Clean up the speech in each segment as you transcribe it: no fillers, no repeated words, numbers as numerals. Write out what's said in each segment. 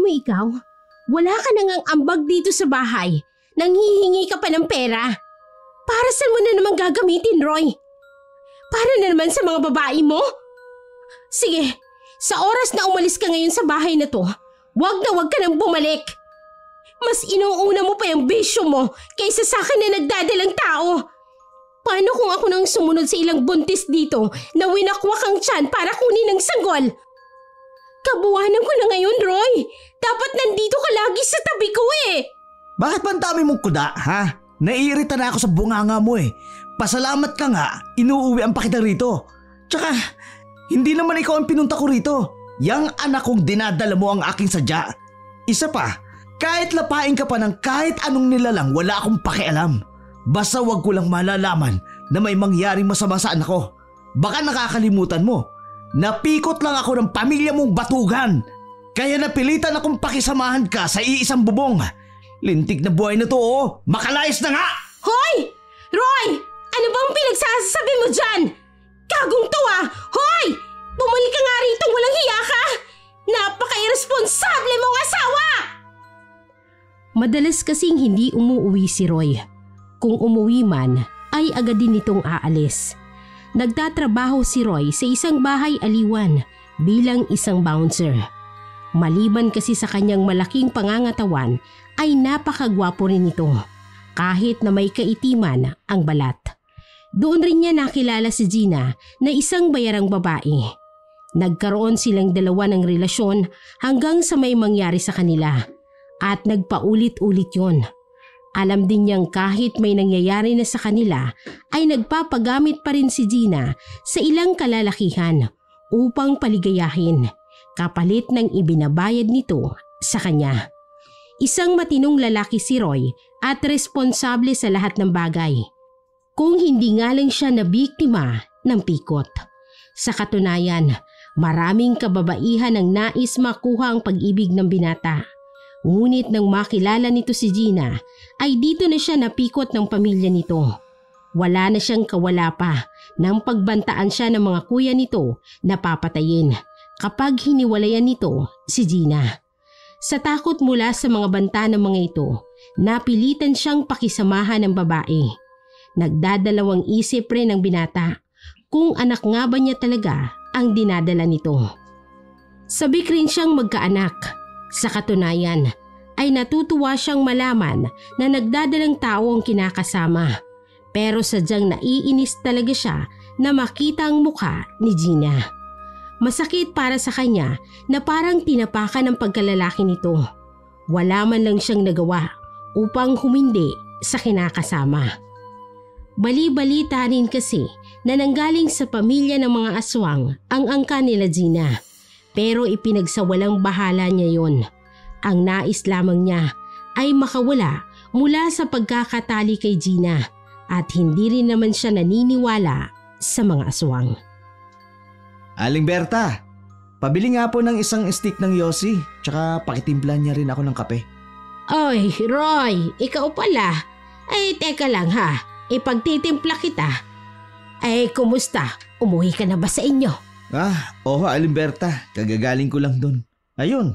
Alam mo ikaw, wala ka nang ambag dito sa bahay. Nanghihingi ka pa ng pera. Para saan mo na naman gagamitin, Roy? Para na naman sa mga babae mo? Sige, sa oras na umalis ka ngayon sa bahay na to, wag ka nang bumalik. Mas inuuna mo pa yung bisyo mo kaysa sa akin na nagdadalang tao. Paano kung ako nang sumunod sa ilang buntis dito na winakwak ang tiyan para kunin ng sanggol? Kabuwanan ko na ngayon, Roy. Dapat nandito ka lagi sa tabi ko eh. Bakit ba ang dami mong kuda, ha? Naiirita na ako sa bunganga mo eh. Pasalamat ka nga, inuuwian pa kita rito. Tsaka, hindi naman ikaw ang pinunta ko rito. Yang anak kong dinadala mo ang aking sadya. Isa pa, kahit lapain ka pa ng kahit anong nilalang, wala akong pakialam. Basta wag ko lang malalaman na may mangyaring masama sa anak ko. Baka nakakalimutan mo, napikot lang ako ng pamilya mong batugan. Kaya napilitan akong pakisamahan ka sa iisang bubong. Lintik na buhay na to, oh. Makalayas na nga! Hoy! Roy! Ano bang pinagsasabi mo dyan? Kagong to ah! Hoy! Bumalik ka nga rito, walang hiya ka! Napaka-irresponsable mong asawa! Madalas kasing hindi umuwi si Roy. Kung umuwi man, ay agad din itong aalis. Nagtatrabaho si Roy sa isang bahay aliwan bilang isang bouncer. Maliban kasi sa kanyang malaking pangangatawan, ay napakagwapo rin ito, kahit na may kaitiman ang balat. Doon rin niya nakilala si Gina na isang bayarang babae. Nagkaroon silang dalawa ng relasyon hanggang sa may mangyari sa kanila at nagpaulit-ulit yon. Alam din niyang kahit may nangyayari na sa kanila ay nagpapagamit pa rin si Gina sa ilang kalalakihan upang paligayahin, kapalit ng ibinabayad nito sa kanya. Isang matinong lalaki si Roy at responsable sa lahat ng bagay. Kung hindi nga lang siya na biktima ng pikot. Sa katunayan, maraming kababaihan ang nais makuha ang pag-ibig ng binata. Ngunit nang makilala nito si Gina, ay dito na siya napikot ng pamilya nito. Wala na siyang kawala pa nang pagbantaan siya ng mga kuya nito na papatayin kapag hiniwalayan nito si Gina. Sa takot mula sa mga banta ng mga ito, napilitan siyang pakisamahan ng babae. Nagdadalawang isip rin ang binata kung anak nga ba niya talaga ang dinadala nito. Sabik rin siyang magkaanak. Sa katunayan, ay natutuwa siyang malaman na nagdadalang tao ang kinakasama. Pero sadyang naiinis talaga siya na makita ang mukha ni Gina. Masakit para sa kanya na parang tinapakan ng pagkalalaki nito. Wala man lang siyang nagawa upang humindi sa kinakasama. Bali-balita rin kasi na nanggaling sa pamilya ng mga aswang ang angka nila Gina. Pero ipinagsawalang bahala niya yon. Ang nais lamang niya ay makawala mula sa pagkakatali kay Gina at hindi rin naman siya naniniwala sa mga aswang. Aling Berta, pabili nga po ng isang stick ng yosi, tsaka pakitimplan niya rin ako ng kape. Oy, Roy, ikaw pala. Ay, teka lang ha, ipagtitimpla kita. Ay, kumusta? Umuwi ka na ba sa inyo? Oo, Aling Berta, kagagaling ko lang dun. Ayun,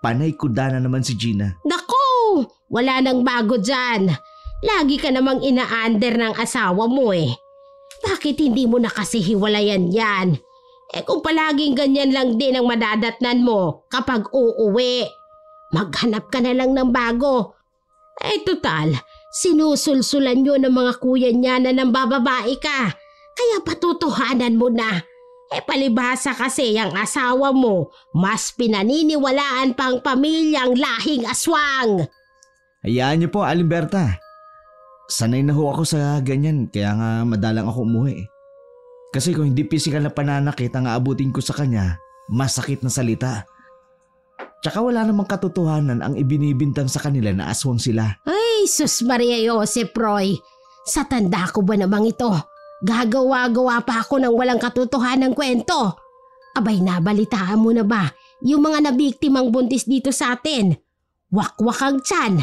panay kuda na naman si Gina. Naku, wala nang bago dyan. Lagi ka namang ina-under ng asawa mo eh. Bakit hindi mo na kasi hiwalayan yan? Kung palaging ganyan lang din ang madadatnan mo kapag uuwi, maghanap ka na lang ng bago. Total, sinusulsulan nyo ng mga kuya niya na nang bababae ka. Kaya patutuhanan mo na. Palibhasa kasi ang asawa mo, mas pinaniniwalaan pang pamilyang lahing aswang. Hayaan niyo po, Aling Berta. Sanay na ho ako sa ganyan, kaya nga madalang ako umuwi. Kasi kung hindi pisikal na pananakit ang aabutin ko sa kanya, masakit na salita. Tsaka wala namang katotohanan ang ibinibintang sa kanila na aswang sila. Ay, sus Maria Josep Roy, sa tanda ko ba namang ito? Gagawa-gawa pa ako ng walang katotohanan kwento. Abay, nabalitaan mo na ba yung mga nabiktimang buntis dito sa atin? Wakwak ang tiyan,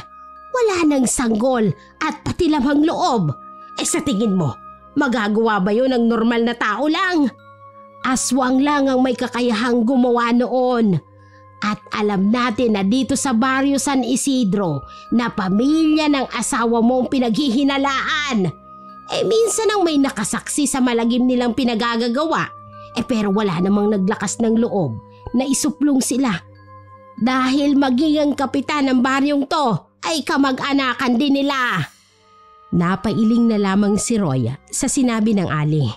wala nang sanggol at pati lamang loob. Sa tingin mo, magagawa ba yun ng normal na tao lang? Aswang lang ang may kakayahang gumawa noon. At alam natin na dito sa baryo San Isidro na pamilya ng asawa mong pinaghihinalaan. Minsan ang may nakasaksi sa malagim nilang pinagagagawa. Pero wala namang naglakas ng loob na isuplong sila. Dahil maging ang kapitan ng baryong to ay kamag-anakan din nila. Napailing na lamang si Roy sa sinabi ng Ali.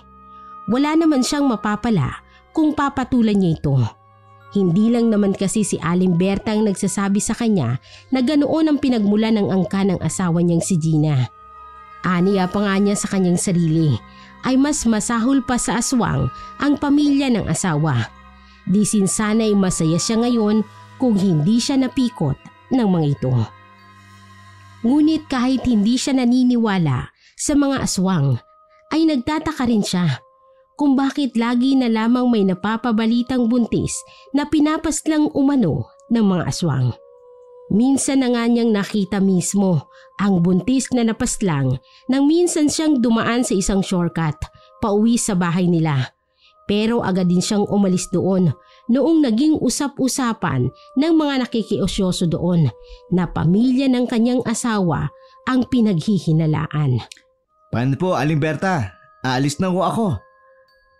Wala naman siyang mapapala kung papatulan niya ito. Hindi lang naman kasi si Aling Berta ang nagsasabi sa kanya na ganoon ang pinagmula ng angka ng asawa niyang si Gina. Aniya pa nga niya sa kanyang sarili ay mas masahol pa sa aswang ang pamilya ng asawa. Di sana'y masaya siya ngayon kung hindi siya napikot ng mga ito. Ngunit kahit hindi siya naniniwala sa mga aswang, ay nagtataka rin siya kung bakit lagi na lamang may napapabalitang buntis na pinapaslang umano ng mga aswang. Minsan na nga niyang nakita mismo ang buntis na napaslang nang minsan siyang dumaan sa isang shortcut pauwi sa bahay nila. Pero agad din siyang umalis doon noong naging usap-usapan ng mga nakikiosyoso doon na pamilya ng kanyang asawa ang pinaghihinalaan. Paano po, Aling Berta? Aalis na ho ako.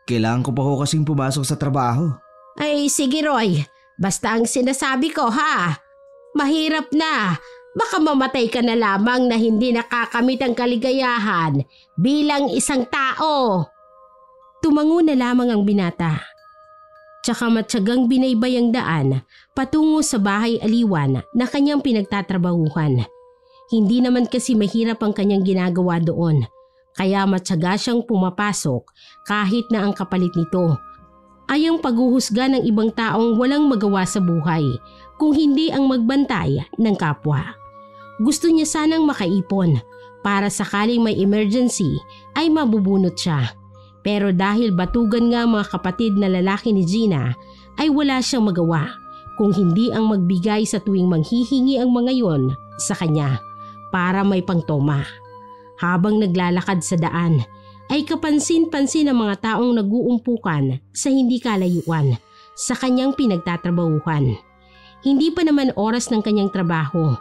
Kailangan ko pa ho kasing pumasok sa trabaho. Ay sige Roy, basta ang sinasabi ko ha. Mahirap na. Baka mamatay ka na lamang na hindi nakakamit ang kaligayahan bilang isang tao. Tumango na lamang ang binata. Tsaka matyagang binaybay ang daan patungo sa bahay aliwan na kanyang pinagtatrabahuhan. Hindi naman kasi mahirap ang kanyang ginagawa doon. Kaya matyaga siyang pumapasok kahit na ang kapalit nito ay ang paghuhusga ng ibang taong walang magawa sa buhay kung hindi ang magbantay ng kapwa. Gusto niya sanang makaipon para sakaling may emergency ay mabubunot siya. Pero dahil batugan nga mga kapatid na lalaki ni Gina ay wala siyang magawa kung hindi ang magbigay sa tuwing manghihingi ang mga yon sa kanya para may pangtoma. Habang naglalakad sa daan ay kapansin-pansin ang mga taong nag-uumpukan sa hindi kalayuan sa kanyang pinagtatrabahuhan. Hindi pa naman oras ng kanyang trabaho.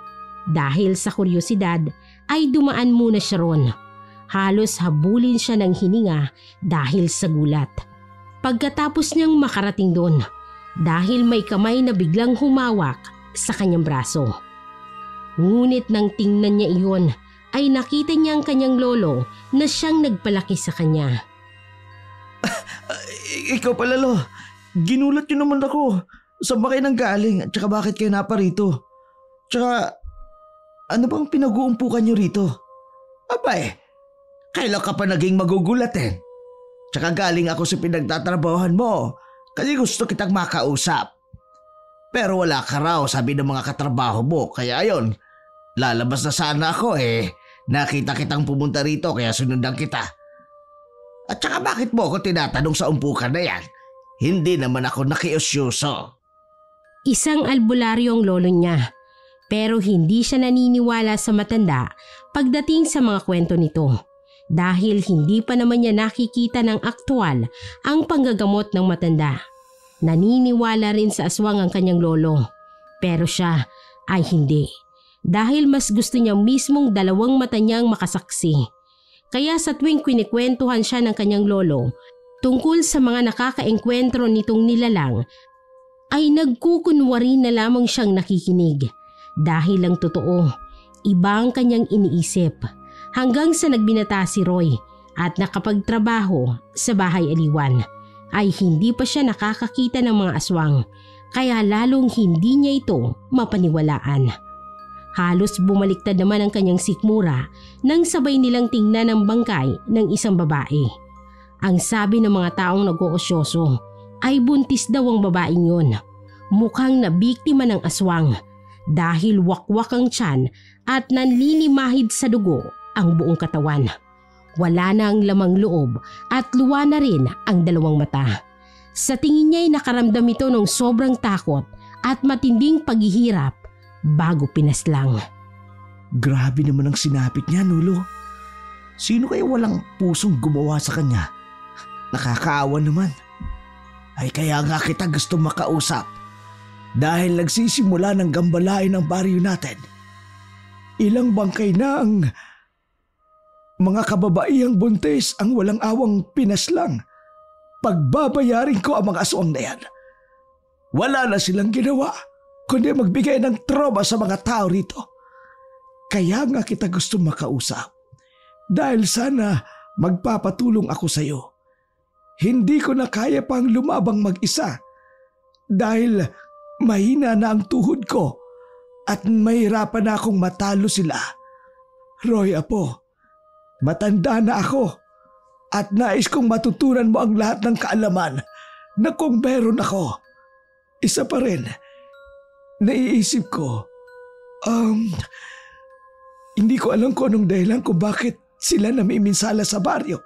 Dahil sa kuryosidad ay dumaan muna siya ron. Halos habulin siya ng hininga dahil sa gulat. Pagkatapos niyang makarating doon dahil may kamay na biglang humawak sa kanyang braso. Ngunit nang tingnan niya iyon ay nakita niya ang kanyang lolo na siyang nagpalaki sa kanya. Ikaw pala, Lo. Ginulat niyo naman ako. Saan ba kayo nanggaling at saka bakit kayo naparito? Tsaka ano bang pinag-uumpukan niyo rito? Abay, kailan ka pa naging magugulatin? Tsaka galing ako sa pinagtatrabahohan mo kasi gusto kitang makausap. Pero wala ka raw, sabi ng mga katrabaho mo, kaya ayon, lalabas na sana ako Nakita kitang pumunta rito kaya sunundan kita. At saka bakit mo ako tinatanong sa umpukan na yan? Hindi naman ako nakiusyoso. Isang albularyo ang lolo niya. Pero hindi siya naniniwala sa matanda pagdating sa mga kwento nito. Dahil hindi pa naman niya nakikita ng aktwal ang panggagamot ng matanda. Naniniwala rin sa aswang ang kanyang lolo. Pero siya ay hindi. Dahil mas gusto niya mismong dalawang mata niyang makasaksi. Kaya sa tuwing kinikwentuhan siya ng kanyang lolo tungkol sa mga nakakaengkwentro nitong nilalang, ay nagkukunwari na lamang siyang nakikinig. Dahil lang totoo, iba ang kanyang iniisip. Hanggang sa nagbinata si Roy at nakapagtrabaho sa bahay aliwan, ay hindi pa siya nakakakita ng mga aswang. Kaya lalong hindi niya ito mapaniwalaan. Halos bumaliktad naman ang kanyang sikmura nang sabay nilang tingnan ang bangkay ng isang babae. Ang sabi ng mga taong nag-oosyoso ay buntis daw ang babaeng yun. Mukhang nabiktima ng aswang dahil wakwak ang tiyan at nanlilimahid sa dugo ang buong katawan. Wala na ang lamang loob at luwa na rin ang dalawang mata. Sa tingin niya ay nakaramdam ito ng sobrang takot at matinding paghihirap bago pinaslang. Grabe naman ang sinapit niya, Lolo. Sino kaya walang pusong gumawa sa kanya? Nakakaawa naman. Ay kaya nga kita gusto makausap Dahil nagsisimula ng gambalain ang baryo natin, ilang bangkay na ang mga kababaihang buntis ang walang awang pinaslang. Pagbabayarin ko ang mga aswang na yan. Wala na silang ginawa kundi magbigay ng trauma sa mga tao rito. Kaya nga kita gusto makausap. Dahil sana magpapatulong ako sa iyo. Hindi ko na kaya pang lumabang mag-isa. Dahil mahina na ang tuhod ko at mahirapan na akong matalo sila. Roy, apo, matanda na ako at nais kong matutunan mo ang lahat ng kaalaman na kung meron ako. Isa pa rin, naiisip ko, hindi ko alam kung anong dahilan kung bakit sila namiminsala sa baryo.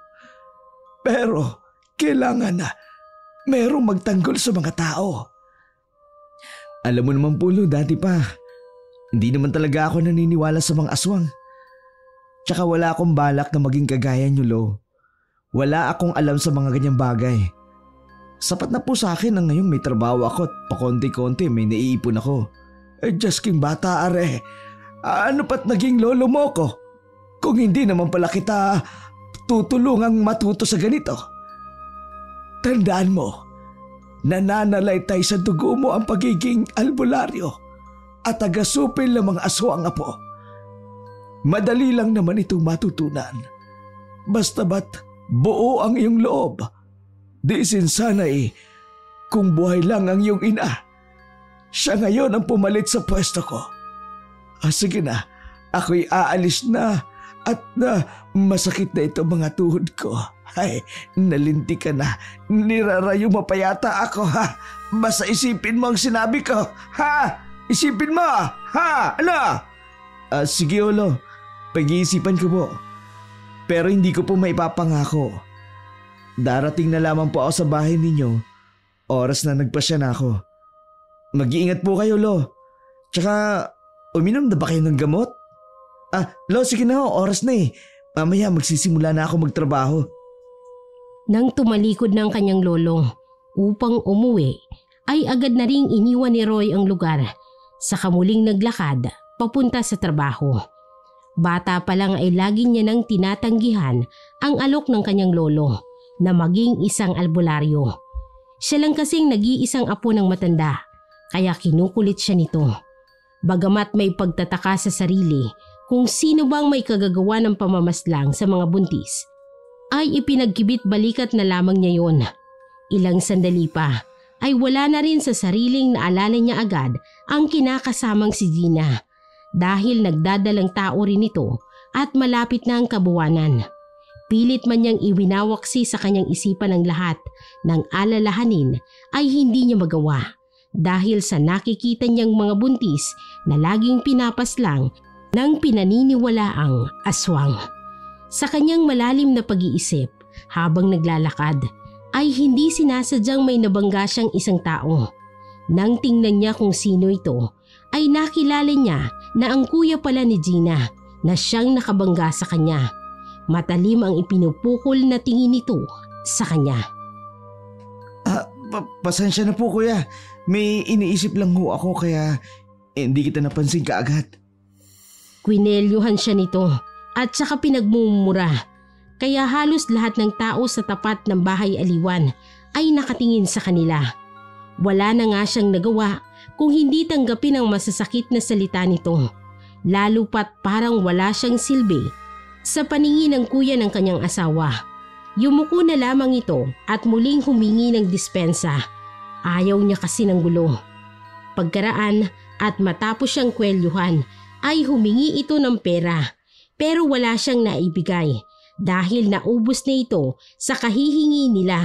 Pero kailangan na merong magtanggol sa mga tao. Alam mo naman po, Lo, dati pa, hindi naman talaga ako naniniwala sa mga aswang. Tsaka wala akong balak na maging kagaya niyo, Lo. Wala akong alam sa mga ganyang bagay. Sapat na po sa akin na ngayong may trabaho ako at pakonti-konti may naiipon ako. Diyos king bata, are. Ano pat naging lolo mo ko? Kung hindi naman pala kita tutulungang matuto sa ganito. Tandaan mo, nananalaytay sa dugo mo ang pagiging albularyo at tagasupil ng mga aswang, apo. Madali lang naman itong matutunan. Basta ba't buo ang iyong loob. Di sinsanay kung buhay lang ang iyong ina. Siya ngayon ang pumalit sa pwesto ko. Sige na, ako'y aalis na at masakit na ito mga tuhod ko. Ay, nalinti ka na. Nirarayo mo pa yata ako, ha? Basta isipin mo ang sinabi ko, ha? Isipin mo, ha? Ano? Sige, Olo. Pag-iisipan ko po. Pero hindi ko po maipapangako. Darating na lamang po ako sa bahay ninyo. Oras na nagpasya na ako. Mag-iingat po kayo, Lo. Tsaka, uminom na ba kayo ng gamot? Lo, sige na, oras na eh. Mamaya magsisimula na ako magtrabaho. Nang tumalikod ng kanyang lolo upang umuwi, ay agad na ring iniwan ni Roy ang lugar. Saka muling naglakad papunta sa trabaho. Bata pa lang ay lagi niya nang tinatanggihan ang alok ng kanyang lolo na maging isang albularyo. Siya lang kasing nag-iisang apo ng matanda, kaya kinukulit siya nito. Bagamat may pagtataka sa sarili kung sino bang may kagagawa ng pamamaslang sa mga buntis, ay ipinagkibit balikat na lamang niya yon. Ilang sandali pa ay wala na rin sa sariling naalala niya agad ang kinakasamang si Gina dahil nagdadalang tao rin ito at malapit na ang kabuwanan. Pilit man niyang iwinawaksi sa kanyang isipan ang lahat ng alalahanin ay hindi niya magawa dahil sa nakikita niyang mga buntis na laging pinapaslang ng pinaniniwalaang aswang. Sa kanyang malalim na pag-iisip habang naglalakad ay hindi sinasadyang may nabangga siyang isang tao. Nang tingnan niya kung sino ito ay nakilala niya na ang kuya pala ni Gina na siyang nakabangga sa kanya. Matalim ang ipinupukol na tingin nito sa kanya. Pasensya na po, kuya. May iniisip lang ho ako kaya hindi kita napansin kaagad. Kwinelyuhan siya nito at saka pinagmumura. Kaya halos lahat ng tao sa tapat ng bahay aliwan ay nakatingin sa kanila. Wala na nga siyang nagawa kung hindi tanggapin ang masasakit na salita nito. Lalo pat parang wala siyang silbi sa paningin ng kuya ng kanyang asawa. Yumuko na lamang ito at muling humingi ng dispensa. Ayaw niya kasi ng gulo. Pagkaraan at matapos siyang kwelyuhan ay humingi ito ng pera pero wala siyang naibigay dahil naubos na ito sa kahihingi nila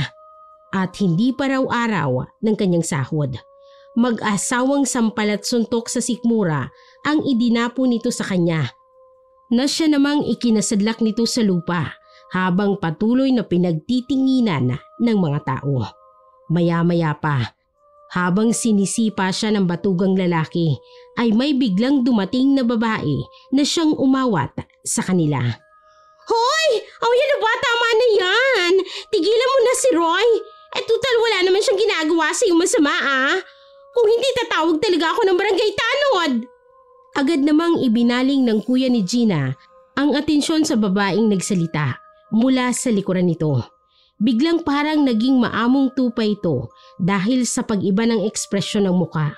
at hindi pa raw araw ng kanyang sahod. Mag-asawang sampal at suntok sa sikmura ang idinapo nito sa kanya na siya namang ikinasadlak nito sa lupa habang patuloy na pinagtitinginan ng mga tao. Maya-maya pa, habang sinisipa siya ng batugang lalaki, ay may biglang dumating na babae na siyang umawat sa kanila. Hoy! Yan na ba? Tama na yan! Tigilan mo na si Roy! Tutal wala naman siyang ginagawa sa iyong masama, ah! Kung hindi tatawag talaga ako ng barangay tanod. Agad namang ibinaling ng kuya ni Gina ang atensyon sa babaeng nagsalita mula sa likuran nito. Biglang parang naging maamong tupa ito dahil sa pag-iba ng ekspresyon ng muka.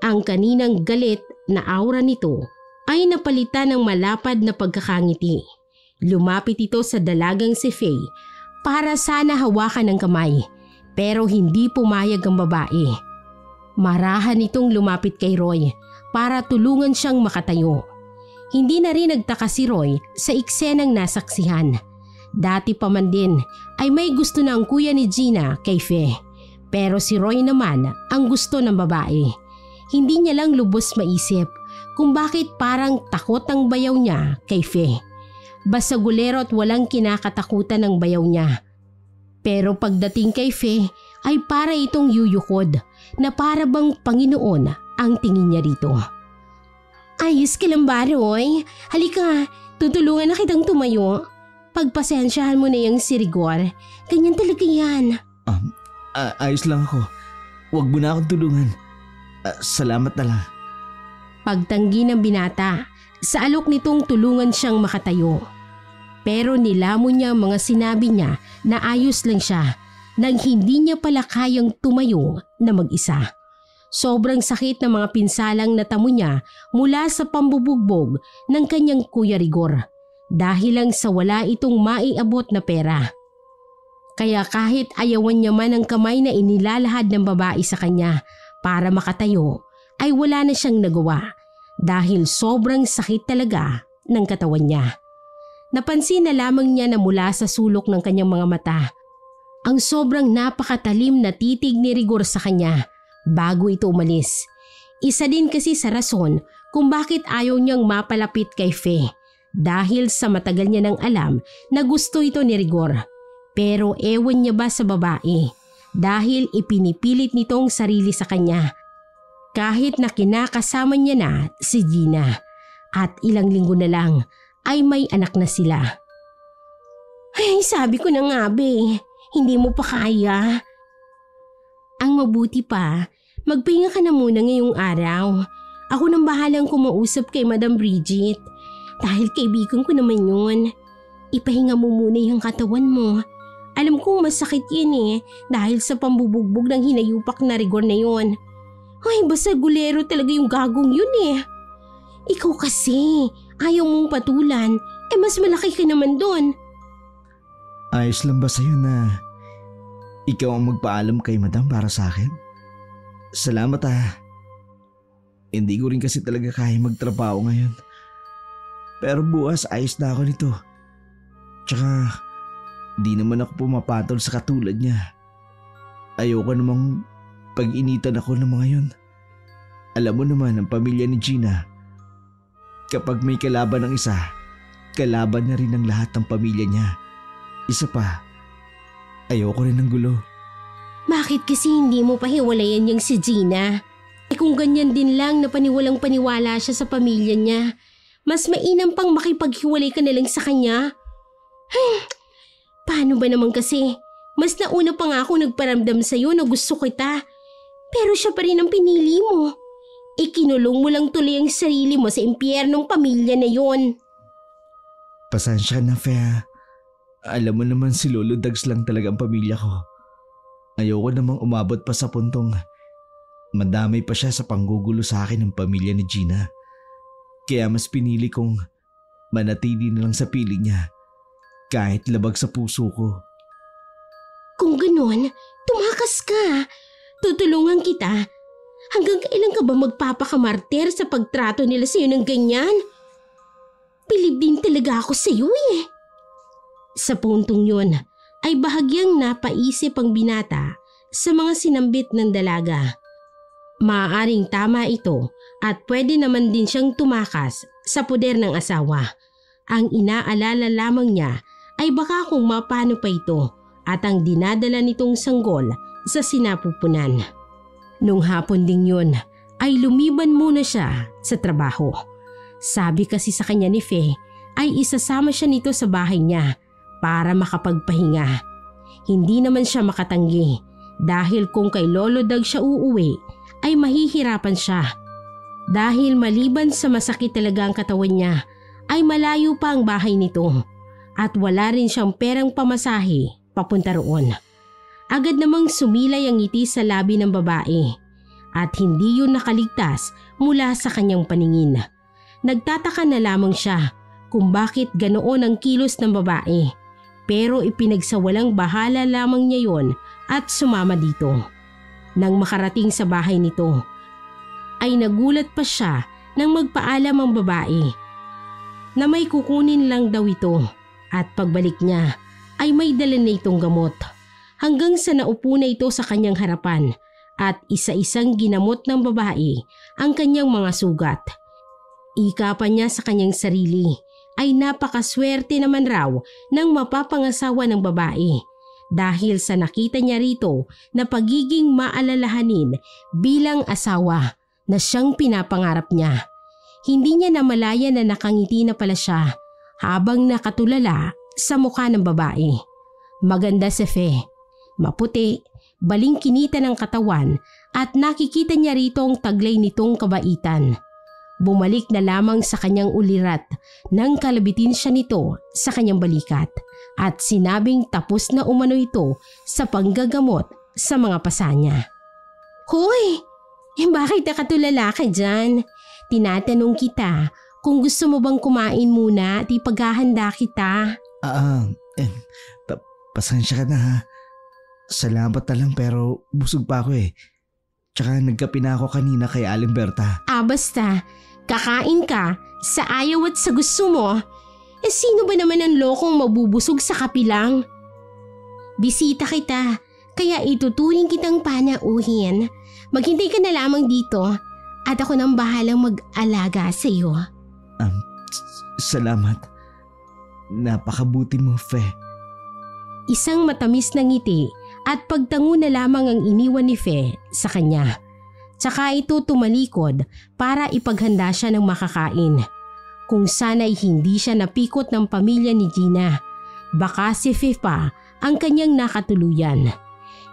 Ang kaninang galit na aura nito ay napalitan ng malapad na pagkakangiti. Lumapit ito sa dalagang si Faye para sana hawakan ng kamay, pero hindi pumayag ang babae. Marahan itong lumapit kay Roy para tulungan siyang makatayo. Hindi na rin nagtaka si Roy sa eksenang nasaksihan. Dati pa man din ay may gusto na ang kuya ni Gina kay Faye, pero si Roy naman ang gusto ng babae. Hindi niya lang lubos maisip kung bakit parang takot ang bayaw niya kay Faye. Basagulero at walang kinakatakutan ng bayaw niya. Pero pagdating kay Faye ay para itong yuyukod na para bang Panginoon ang tingin niya rito. Ayos ka lang ba, Roy? Halika, tutulungan na kitang tumayo. Pagpasensyahan mo na yung si Rigor. Ganyan talaga yan. Ayos lang ako. Huwag mo na akong tulungan. Salamat na lang. Pagtanggi ng binata, sa alok nitong tulungan siyang makatayo. Pero nilamon niya ang mga sinabi niya na ayos lang siya nang hindi niya pala kayang tumayo na mag-isa. Sobrang sakit ng mga pinsalang natamo niya mula sa pambubugbog ng kanyang Kuya Rigor dahil lang sa wala itong maiabot na pera. Kaya kahit ayawan niya man ang kamay na inilalahad ng babae sa kanya para makatayo, ay wala na siyang nagawa dahil sobrang sakit talaga ng katawan niya. Napansin na lamang niya na mula sa sulok ng kanyang mga mata ang sobrang napakatalim na titig ni Rigor sa kanya bago ito umalis. Isa din kasi sa rason kung bakit ayaw niyang mapalapit kay Faye dahil sa matagal niya nang alam na gusto ito ni Rigor. Pero ewan niya ba sa babae dahil ipinipilit nitong sarili sa kanya kahit na kinakasama niya na si Gina at ilang linggo na lang ay may anak na sila. Ay, sabi ko na nga be, hindi mo pa kaya. Ang mabuti pa, magpahinga ka na muna ngayong araw. Ako nang bahalang kumausap kay Madam Bridget dahil kaibigan ko naman yun. Ipahinga mo muna yung katawan mo. Alam kong masakit yan dahil sa pambubugbog ng hinayupak na Rigor na yun. Ay, basta gulero talaga yung gagong yun Ikaw kasi, ayaw mong patulan, mas malaki ka naman doon. Ayos lang ba sa'yo na ikaw ang magpaalam kay Madam para sa akin? Salamat Hindi ko rin kasi talaga kaya magtrabaho ngayon. Pero bukas ayos na ako nito. Tsaka di naman ako pumapatol sa katulad niya. Ayoko namang pag-initan ako ng mga yun. Alam mo naman ang pamilya ni Gina. Kapag may kalaban ng isa, kalaban na rin ang lahat ng pamilya niya. Isa pa, ayoko rin ng gulo. Bakit kasi hindi mo pahiwalayan yung si Gina? Kung ganyan din lang na paniwalang paniwala siya sa pamilya niya, mas mainam pang makipaghiwalay ka na lang sa kanya. Paano ba naman kasi? Mas nauna pa nga ako nagparamdam sa'yo na gusto kita. Pero siya pa rin ang pinili mo. Ikinulong mo lang tuloy ang sarili mo sa impyernong pamilya na yon. Pasensya na, Fea. Alam mo naman si Lolo Dags lang talaga ang pamilya ko. Ayoko namang umabot pa sa puntong madamay pa siya sa panggugulo sa akin ng pamilya ni Gina. Kaya mas pinili kong manatili na lang sa piling niya kahit labag sa puso ko. Kung ganun, tumakas ka. Tutulungan kita. Hanggang kailan ka ba magpapakamartir sa pagtrato nila sa'yo ng ganyan? Bilib din talaga ako sa'yo Sa puntong yun ay bahagyang napaisip ang binata sa mga sinambit ng dalaga. Maaaring tama ito at pwede naman din siyang tumakas sa poder ng asawa. Ang inaalala lamang niya ay baka kung mapano pa ito at ang dinadala nitong sanggol sa sinapupunan. Nung hapon ding yun ay lumiban muna siya sa trabaho. Sabi kasi sa kanya ni Faye ay isasama siya nito sa bahay niya para makapagpahinga. Hindi naman siya makatanggi dahil kung kay Lolo Dag siya uuwi ay mahihirapan siya. Dahil maliban sa masakit talaga ang katawan niya ay malayo pa ang bahay nito at wala rin siyang perang pamasahe papunta roon. Agad namang sumilay ang ngiti sa labi ng babae at hindi yun nakaligtas mula sa kanyang paningin. Nagtataka na lamang siya kung bakit ganoon ang kilos ng babae, pero ipinagsawalang bahala lamang niya yon at sumama dito. Nang makarating sa bahay nito, ay nagulat pa siya nang magpaalam ang babae na may kukunin lang daw ito at pagbalik niya ay may dala na itong gamot. Hanggang sa naupo na ito sa kanyang harapan at isa-isang ginamot ng babae ang kanyang mga sugat. Ika pa niya sa kanyang sarili ay napakaswerte naman raw ng mapapangasawa ng babae dahil sa nakita niya rito na pagiging maalalahanin bilang asawa na siyang pinapangarap niya. Hindi niya namalaya na nakangiti na pala siya habang nakatulala sa mukha ng babae. Maganda si Fe, maputi, balingkinita ng katawan at nakikita niya rito ang taglay nitong kabaitan. Bumalik na lamang sa kanyang ulirat nang kalabitin siya nito sa kanyang balikat at sinabing tapos na umano ito sa panggagamot sa mga pasa niya. Hoy! Bakit nakatulala ka dyan? Tinatanong kita kung gusto mo bang kumain muna at ipaghahanda kita. Pasensya ka na ha. Salamat na lang pero busog pa ako eh. Tsaka nagkape na ako kanina kay Aling Berta. Basta. Kakain ka sa ayaw at sa gusto mo. Sino ba naman ang lokong mabubusog sa kapilang? Bisita kita, kaya ituturing kitang panauhin. Maghintay ka na lamang dito at ako nang bahalang mag-alaga sa iyo. Salamat. Napakabuti mo, Fe. Isang matamis na ngiti at pagtango na lamang ang iniwan ni Fe sa kanya. Tsaka ito tumalikod para ipaghanda siya ng makakain. Kung sana'y hindi siya napikot ng pamilya ni Gina, baka si Fe pa ang kanyang nakatuluyan.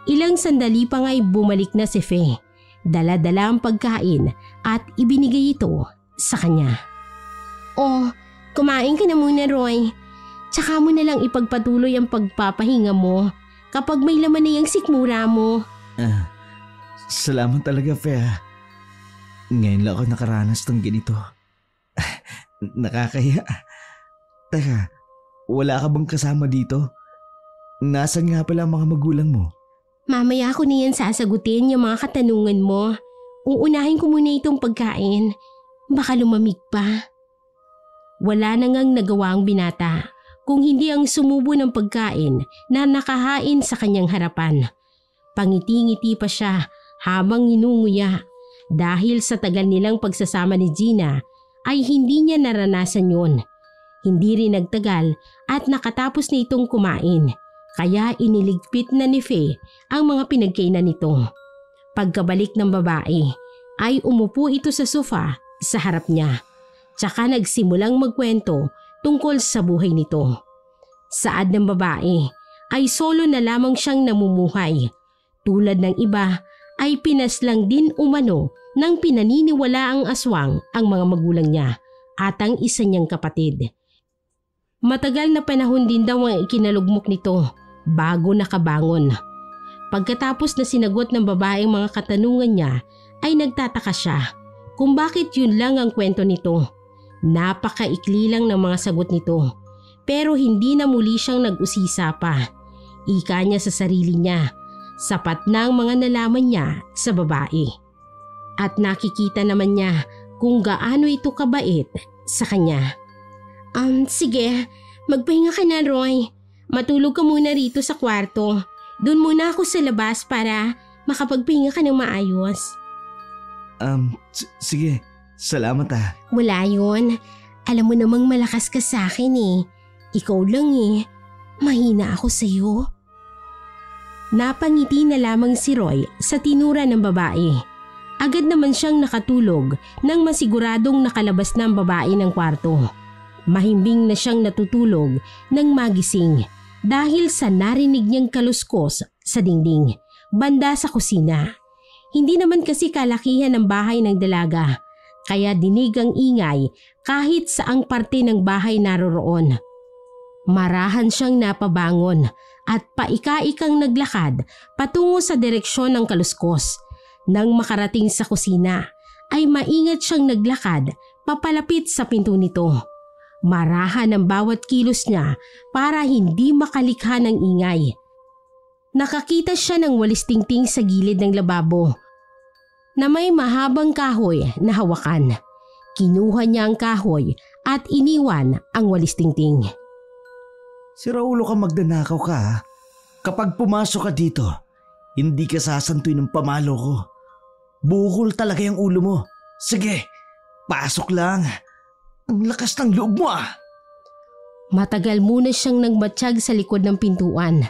Ilang sandali pa nga'y bumalik na si Fe. Dala-dala ang pagkain at ibinigay ito sa kanya. Kumain ka na muna, Roy. Tsaka mo na lang ipagpatuloy ang pagpapahinga mo kapag may laman na yung sikmura mo. Salamat talaga, Fe. Ngayon lang ako nakaranas ng ganito. Nakakaya. Teka, wala ka bang kasama dito? Nasaan nga pala ang mga magulang mo? Mamaya ko na yan sasagutin yung mga katanungan mo. Uunahin ko muna itong pagkain. Baka lumamig pa. Wala na ngang nagawa ang binata kung hindi ang sumubo ng pagkain na nakahain sa kanyang harapan. Pangiti-ngiti pa siya habang hinunguya dahil sa tagal nilang pagsasama ni Gina ay hindi niya naranasan yon. Hindi rin nagtagal at nakatapos na itong kumain kaya iniligpit na ni Fe ang mga pinagkainan nito. Pagkabalik ng babae ay umupo ito sa sofa sa harap niya tsaka nagsimulang magkwento tungkol sa buhay nito. Saad ng babae ay solo na lamang siyang namumuhay. Tulad ng iba ay pinaslang din umano nang pinaniniwala ang aswang ang mga magulang niya at ang isa niyang kapatid. Matagal na panahon din daw ang ikinalugmok nito bago nakabangon. Pagkatapos na sinagot ng babae ang mga katanungan niya ay nagtataka siya kung bakit yun lang ang kwento nito. Napakaikli lang ng mga sagot nito pero hindi na muli siyang nag-usisa pa. Ika niya sa sarili niya. Sapat na ang mga nalaman niya sa babae. At nakikita naman niya kung gaano ito kabait sa kanya. Sige, magpahinga ka na, Roy. Matulog ka muna rito sa kwarto. Doon muna ako sa labas para makapagpahinga ka ng maayos. Sige. Salamat ah. Wala yun. Alam mo namang malakas ka sa akin eh. Ikaw lang eh. Mahina ako sa'yo. Napangiti na lamang si Roy sa tinura ng babae. Agad naman siyang nakatulog nang masiguradong nakalabas na ang babae ng kwarto. Mahimbing na siyang natutulog nang magising dahil sa narinig niyang kaluskos sa dingding. banda sa kusina. Hindi naman kasi kalakihan ng bahay ng dalaga, kaya dinig ang ingay kahit saang parte ng bahay naroroon. Marahan siyang napabangon at paika-ikang naglakad patungo sa direksyon ng kaluskos. Nang makarating sa kusina, ay maingat siyang naglakad papalapit sa pinto nito. Marahan ang bawat kilos niya para hindi makalikha ng ingay. Nakakita siya ng walis tingting sa gilid ng lababo na may mahabang kahoy na hawakan. Kinuha niya ang kahoy at iniwan ang walis tingting. Si Raulo ka, magdanakaw ka ha. Kapag pumasok ka dito, hindi ka sasantuy ng pamalo ko. Bukol talaga yung ulo mo. Sige, pasok lang. Ang lakas ng loob mo ah. Matagal muna siyang nagmatsyag sa likod ng pintuan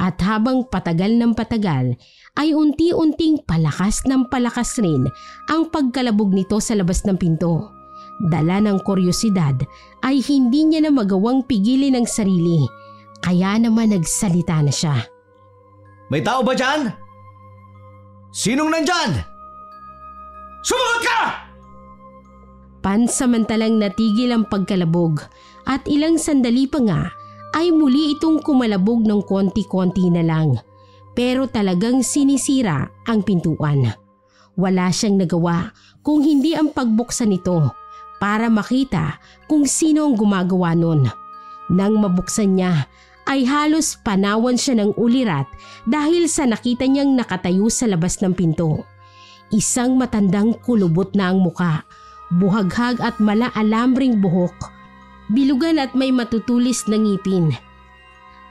at habang patagal ng patagal ay unti-unting palakas ng palakas rin ang pagkalabog nito sa labas ng pinto. Dala ng kuryosidad ay hindi niya na magawang pigilin ang sarili, kaya naman nagsalita na siya. May tao ba dyan? Sinong nandyan? Sumagot ka! Pansamantalang natigil ang pagkalabog at ilang sandali pa nga ay muli itong kumalabog ng konti-konti na lang. Pero talagang sinisira ang pintuan. Wala siyang nagawa kung hindi ang pagbuksan nito para makita kung sino ang gumagawa nun. Nang mabuksan niya ay halos panawan siya ng ulirat dahil sa nakita niyang nakatayo sa labas ng pinto. Isang matandang kulubot na ang muka, buhaghag at malaalamring buhok, bilugan at may matutulis na ngipin.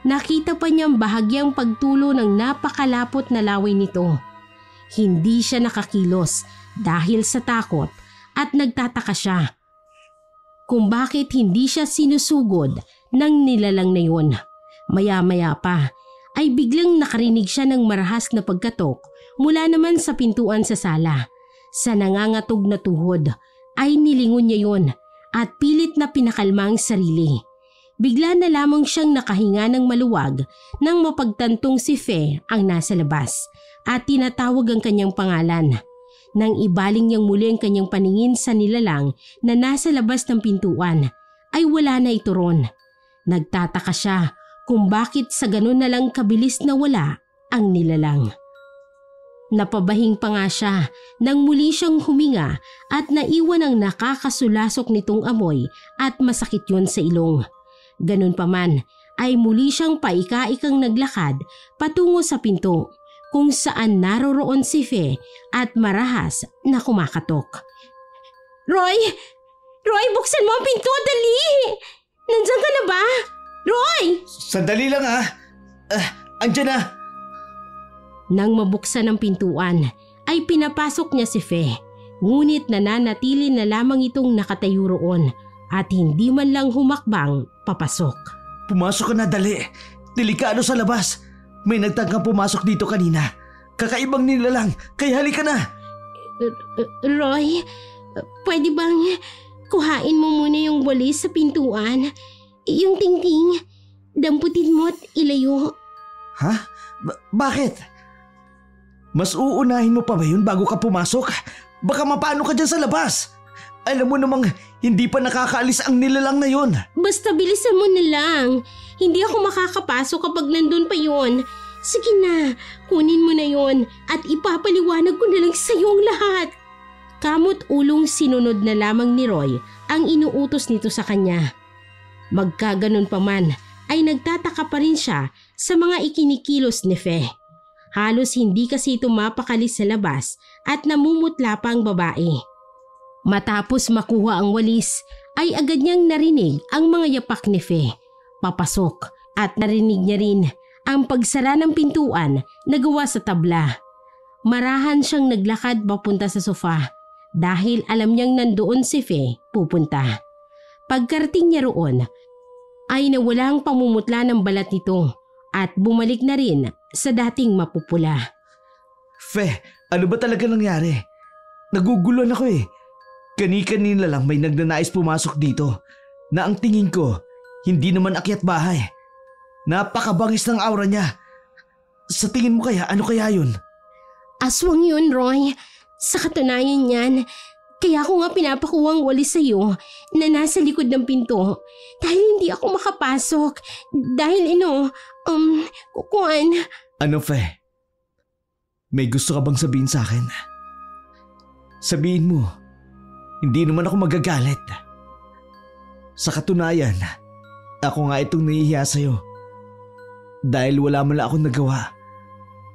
Nakita pa niyang bahagyang pagtulo ng napakalapot na laway nito. Hindi siya nakakilos dahil sa takot at nagtataka siya kung bakit hindi siya sinusugod ng nilalang na yun. Maya-maya pa ay biglang nakarinig siya ng marahas na pagkatok mula naman sa pintuan sa sala. Sa nangangatog na tuhod ay nilingon niya yun at pilit na pinakalma ang sarili. Bigla na lamang siyang nakahinga ng maluwag nang mapagtantong si Fe ang nasa labas at tinatawag ang kanyang pangalan. Nang ibaling niyang muli ang kanyang paningin sa nilalang na nasa labas ng pintuan, ay wala na ito ron. Nagtataka siya kung bakit sa ganun na lang kabilis na wala ang nilalang. Napabahing pa nga siya nang muli siyang huminga at naiwan ang nakakasulasok nitong amoy at masakit yun sa ilong. Ganun pa man ay muli siyang paika-ikang naglakad patungo sa pinto kung saan naroroon si Fe at marahas na kumakatok. Roy! Roy, buksan mo ang pinto! Dali! Nandiyan ka na ba? Roy! Sandali lang ha. Andyan na. Nang mabuksan ang pintuan ay pinapasok niya si Fe. Ngunit nananatili na lamang itong nakatayo roon at hindi man lang humakbang papasok. Pumasok ka na, dali. Delikado sa labas. May nagtangkang pumasok dito kanina. Kakaibang nilalang, kaya halika na. Roy, pwede bang kuhain mo muna yung walis sa pintuan? Yung tingting, damputin mo at ilayo. Ha? Bakit? Mas uunahin mo pa ba yun bago ka pumasok? Baka mapano ka dyan sa labas. Alam mo namang hindi pa nakakaalis ang nilalang na yun. Basta bilisan mo na lang. Hindi ako makakapasok kapag nandun pa yun. Sige na, kunin mo na yun at ipapaliwanag ko na lang sa iyo ang lahat. Kamot ulong sinunod na lamang ni Roy ang inuutos nito sa kanya. Magkaganon pa man ay nagtataka pa rin siya sa mga ikinikilos ni Fe. Halos hindi kasi ito mapakali sa labas at namumutla pa ang babae. Matapos makuha ang walis ay agad niyang narinig ang mga yapak ni Fe. Papasok at narinig niya rin ang pagsara ng pintuan na gawa sa tabla. Marahan siyang naglakad papunta sa sofa dahil alam niyang nandoon si Fe pupunta. Pagkarating niya roon ay nawala ang pamumutla ng balat nito at bumalik na rin sa dating mapupula. Fe, ano ba talaga nangyari? Naguguluhan ako eh. Kani-kanina lang may nagnanais pumasok dito na ang tingin ko hindi naman akyat bahay. Napakabangis ng aura niya. Sa tingin mo kaya, ano kaya yun? Aswang yun, Roy. Sa katunayan yan, kaya ko nga pinapakuwang walis sa'yo na nasa likod ng pinto. Dahil hindi ako makapasok. Dahil kukuan. Ano, Fe? May gusto ka bang sabihin sa akin? Sabihin mo, hindi naman ako magagalit. Sa katunayan, ako nga itong nahihiya sa'yo. Dahil wala man lang akong nagawa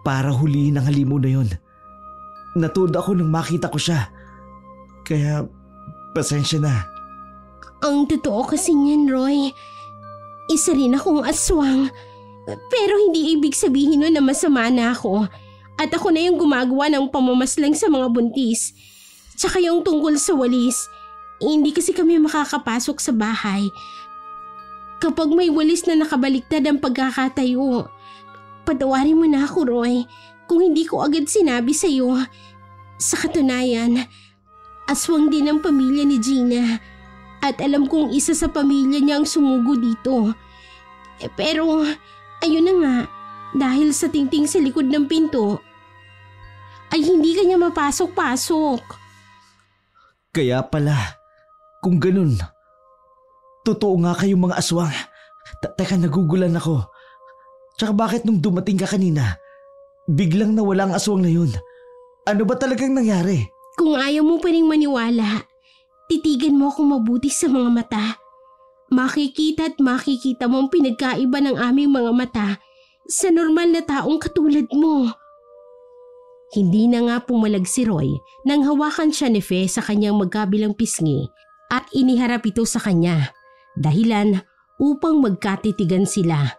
para hulihin ang halimaw na yun. Natuda ako nang makita ko siya. Kaya, pasensya na. Ang totoo kasi niyan, Roy. Isa rin akong aswang. Pero hindi ibig sabihin nun na masama na ako. At ako na yung gumagawa ng pamamaslang sa mga buntis. Tsaka yung tungkol sa walis. Hindi kasi kami makakapasok sa bahay kapag may walis na nakabaliktad ang pagkakatayo. Patawarin mo na ako, Roy, kung hindi ko agad sinabi sa iyo. Sa katunayan, aswang din ang pamilya ni Gina at alam kong isa sa pamilya niya ang sumugo dito. Pero ayun na nga, dahil sa tingting sa likod ng pinto, ay hindi kanya mapasok-pasok. Kaya pala, kung ganun, totoo nga kayong mga aswang. Teka, nagugulan ako. Tsaka bakit nung dumating ka kanina, biglang nawala ang aswang na yun? Ano ba talagang nangyari? Kung ayaw mo pa rin maniwala, titigan mo akong mabuti sa mga mata. Makikita at makikita mo ang pinagkaiba ng aming mga mata sa normal na taong katulad mo. Hindi na nga pumalag si Roy nang hawakan siya ni Fe sa kanyang magkabilang pisngi at iniharap ito sa kanya. Dahilan upang magkatitigan sila.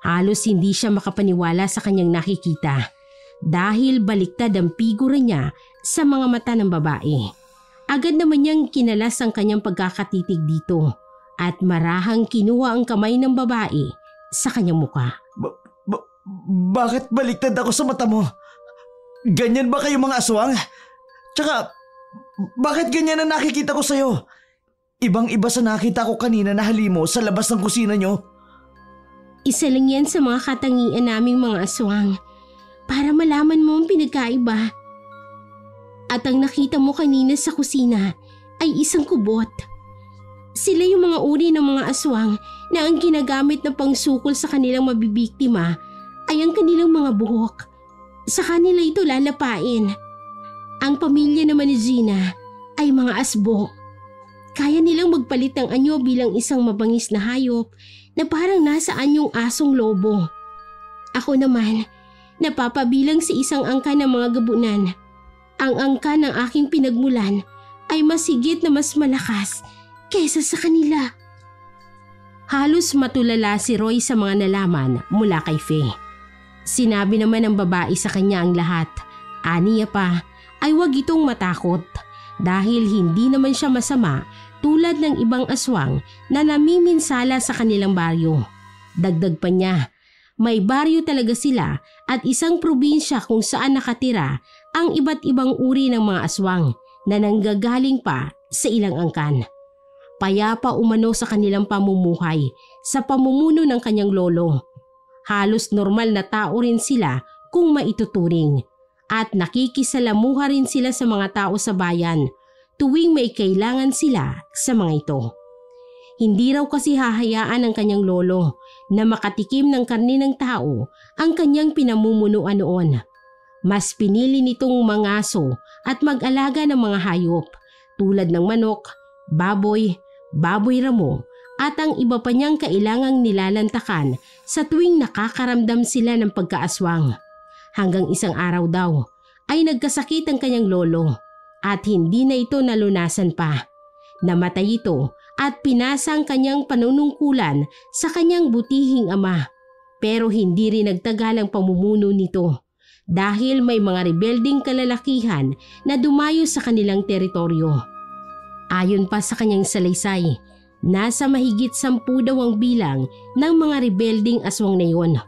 Halos hindi siya makapaniwala sa kanyang nakikita dahil baliktad ang figura niya sa mga mata ng babae. Agad naman niyang kinalas ang kanyang pagkakatitig dito at marahang kinuha ang kamay ng babae sa kanyang muka. Bakit baliktad ako sa mata mo? Ganyan ba kayo mga aswang? Tsaka, bakit ganyan ang nakikita ko sa'yo? Ibang-iba sa nakita ko kanina na halimaw sa labas ng kusina nyo. Isa lang yan sa mga katangian naming mga aswang para malaman mo ang pinagkaiba. At ang nakita mo kanina sa kusina ay isang kubot. Sila yung mga uri ng mga aswang na ang ginagamit na pangsukol sa kanilang mabibiktima ay ang kanilang mga buhok. Sa kanila ito lalapain. Ang pamilya naman ni Gina ay mga asbo. Kaya nilang magpalit ng anyo bilang isang mabangis na hayop na parang nasa anyong asong lobo. Ako naman, napapabilang sa isang angka ng mga gabunan. Ang angka ng aking pinagmulan ay mas higit na mas malakas kaysa sa kanila. Halos matulala si Roy sa mga nalaman mula kay Fe. Sinabi naman ng babae sa kanya ang lahat. Aniya pa ay wag itong matakot dahil hindi naman siya masama tulad ng ibang aswang na namiminsala sa kanilang baryo. Dagdag pa niya, may baryo talaga sila at isang probinsya kung saan nakatira ang iba't ibang uri ng mga aswang na nanggagaling pa sa ilang angkan. Payapa umano sa kanilang pamumuhay sa pamumuno ng kanyang lolo. Halos normal na tao rin sila kung maituturing at nakikisalamuha rin sila sa mga tao sa bayan tuwing may kailangan sila sa mga ito. Hindi raw kasi hahayaan ng kanyang lolo na makatikim ng karne ng tao ang kanyang pinamumunuan noon. Mas pinili nitong mangaso at mag-alaga ng mga hayop tulad ng manok, baboy ramo at ang iba pa niyang kailangang nilalantakan sa tuwing nakakaramdam sila ng pagkaaswang. Hanggang isang araw daw ay nagkasakit ang kanyang lolo at hindi na ito nalunasan pa. Namatay ito at pinasa ang kanyang panunungkulan sa kanyang butihing ama. Pero hindi rin nagtagal ang pamumuno nito dahil may mga rebelding kalalakihan na dumayo sa kanilang teritoryo. Ayon pa sa kanyang salaysay, nasa mahigit 10 daw ang bilang ng mga rebelding aswang na iyon.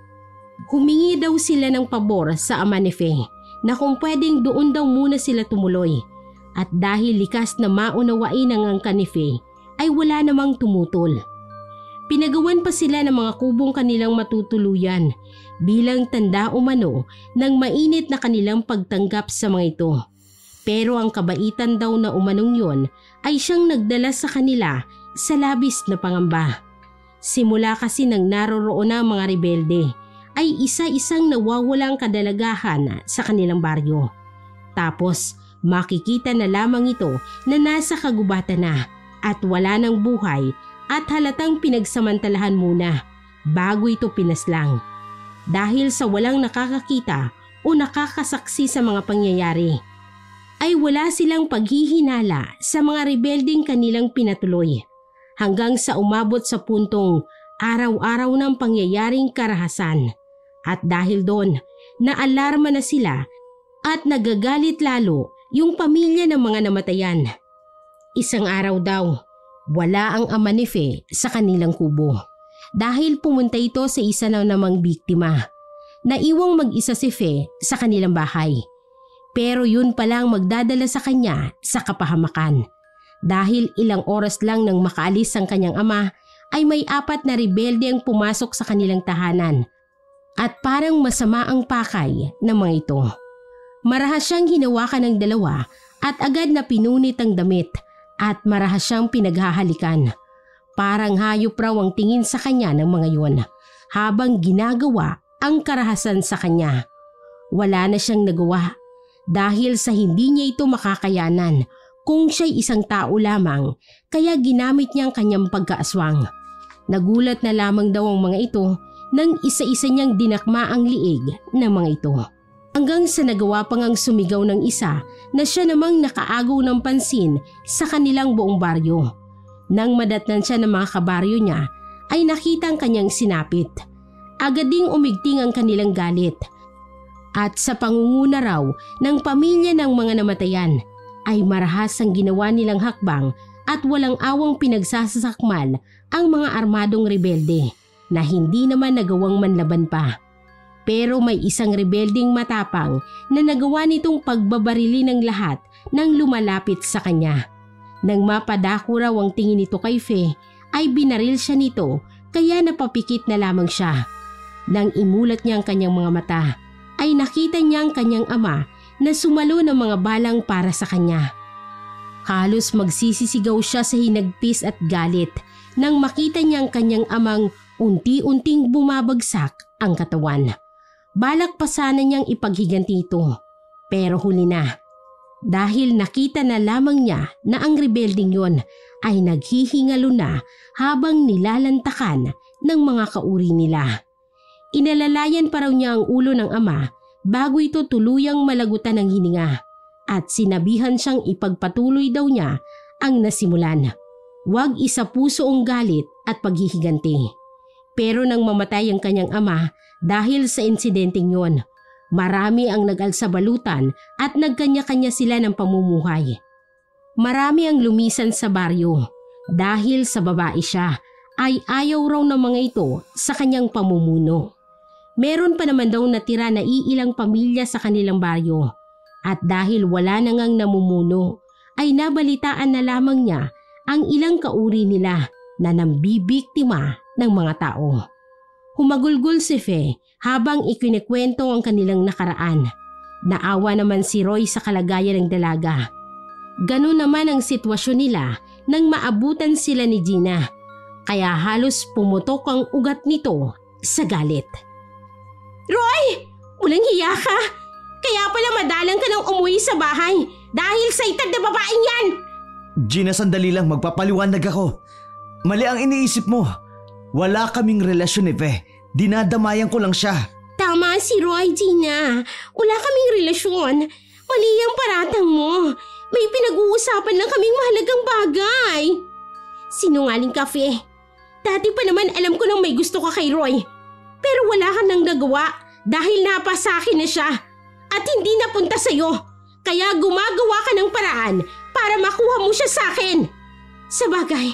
Humingi daw sila ng pabor sa ama ni Fe na kung pwedeng doon daw muna sila tumuloy. At dahil likas na maunawain ang angkan ni Fe, ay wala namang tumutol. pinagawan pa sila ng mga kubong kanilang matutuluyan bilang tanda umano ng mainit na kanilang pagtanggap sa mga ito. Pero ang kabaitan daw na umanong yon ay siyang nagdala sa kanila sa labis na pangamba. Simula kasi nang naroroon ang mga rebelde ay isa-isang nawawalang kadalagahan sa kanilang baryo. Tapos makikita na lamang ito na nasa kagubatan na at wala ng buhay at halatang pinagsamantalahan muna bago ito pinaslang. Dahil sa walang nakakakita o nakakasaksi sa mga pangyayari, ay wala silang paghihinala sa mga rebeldeng kanilang pinatuloy hanggang sa umabot sa puntong araw-araw ng pangyayaring karahasan. At dahil doon, naalarma na sila at nagagalit lalo yung pamilya ng mga namatayan. Isang araw daw, wala ang ama ni Fe sa kanilang kubo dahil pumunta ito sa isa na namang biktima. Naiwang mag-isa si Fe sa kanilang bahay. Pero yun palang magdadala sa kanya sa kapahamakan. Dahil ilang oras lang nang makaalis ang kanyang ama ay may 4 na rebelde ang pumasok sa kanilang tahanan at parang masama ang pakay ng mga ito. Marahas siyang hinawakan ng dalawa at agad na pinunit ang damit at marahas siyang pinaghahalikan. Parang hayop raw ang tingin sa kanya ng mga yun habang ginagawa ang karahasan sa kanya. Wala na siyang nagawa dahil sa hindi niya ito makakayanan kung siya'y isang tao lamang, kaya ginamit niya ang kanyang pagkaaswang. Nagulat na lamang daw ang mga ito nang isa-isa niyang dinakma ang liig ng mga ito. Hanggang sa nagawa pang ang sumigaw ng isa na siya namang nakaagaw ng pansin sa kanilang buong baryo. Nang madatnan siya ng mga kabaryo niya ay nakita ang kanyang sinapit. Agad ding umigting ang kanilang galit. At sa pangunguna raw ng pamilya ng mga namatayan ay marahas ang ginawa nilang hakbang at walang awang pinagsasakmal ang mga armadong rebelde na hindi naman nagawang manlaban pa. Pero may isang rebelding matapang na nagawa nitong pagbabarili ng lahat nang lumalapit sa kanya. Nang mapadako raw ang tingin nito kay Fe, ay binaril siya nito kaya napapikit na lamang siya. Nang imulat niya ang kanyang mga mata, ay nakita niya ang kanyang ama na sumalo ng mga balang para sa kanya. Halos magsisisigaw siya sa hinagpis at galit nang makita niya ang kanyang amang unti-unting bumabagsak ang katawan. Balak pa sana niyang ipaghiganti ito, pero huli na. Dahil nakita na lamang niya na ang rebelding yon ay naghihingalo na habang nilalantakan ng mga kauri nila. Inalalayan pa raw niya ang ulo ng ama bago ito tuluyang malagutan ng hininga at sinabihan siyang ipagpatuloy daw niya ang nasimulan. Huwag isa puso ang galit at paghihiganti. Pero nang mamatay ang kanyang ama dahil sa insidenteng yon, marami ang nag-alsabalutan at nagkanya-kanya sila ng pamumuhay. Marami ang lumisan sa baryo dahil sa babae siya ay ayaw raw ng mga ito sa kanyang pamumuno. Meron pa naman daw natira na iilang pamilya sa kanilang baryo at dahil wala na ngang namumuno ay nabalitaan na lamang niya ang ilang kauri nila na nambibiktima ng mga tao. Humagulgol si Fe habang ikinikwento ang kanilang nakaraan. Naawa naman si Roy sa kalagayan ng dalaga. Ganun naman ang sitwasyon nila nang maabutan sila ni Gina, kaya halos pumutok ang ugat nito sa galit. Roy! Walang hiya ka! Kaya pala madalang ka nang umuwi sa bahay dahil sa itad na babaeng yan! Gina, sandali lang, magpapaliwanag ako. Mali ang iniisip mo. Wala kaming relasyon ni Fe. Dinadamayan ko lang siya. Tama si Roy, Gina. Wala kaming relasyon. Mali ang paratang mo. May pinag-uusapan lang kaming mahalagang bagay. Sinungaling ka, Fe. Dati pa naman alam ko nang may gusto ka kay Roy. Pero wala ka nang nagawa dahil napasakin na siya at hindi napunta sa'yo. Kaya gumagawa ka ng paraan para makuha mo siya sa akin. Sabagay,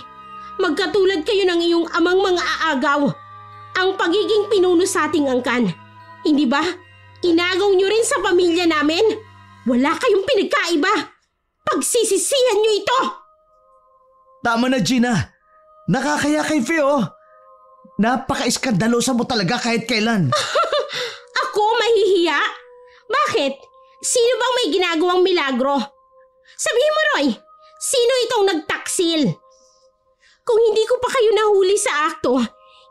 magkatulad kayo ng iyong amang mga aagaw. Ang pagiging pinuno sa ating angkan. Hindi ba? Inagaw niyo rin sa pamilya namin. Wala kayong pinagkaiba. Pagsisisihan niyo ito. Tama na, Gina. Nakakaya kay Fe, oh. Napaka-iskandalosa mo talaga kahit kailan. Ako mahihiya? Bakit? Sino bang may ginagawang milagro? Sabihin mo, Roy, sino itong nagtaksil? Kung hindi ko pa kayo nahuli sa akto,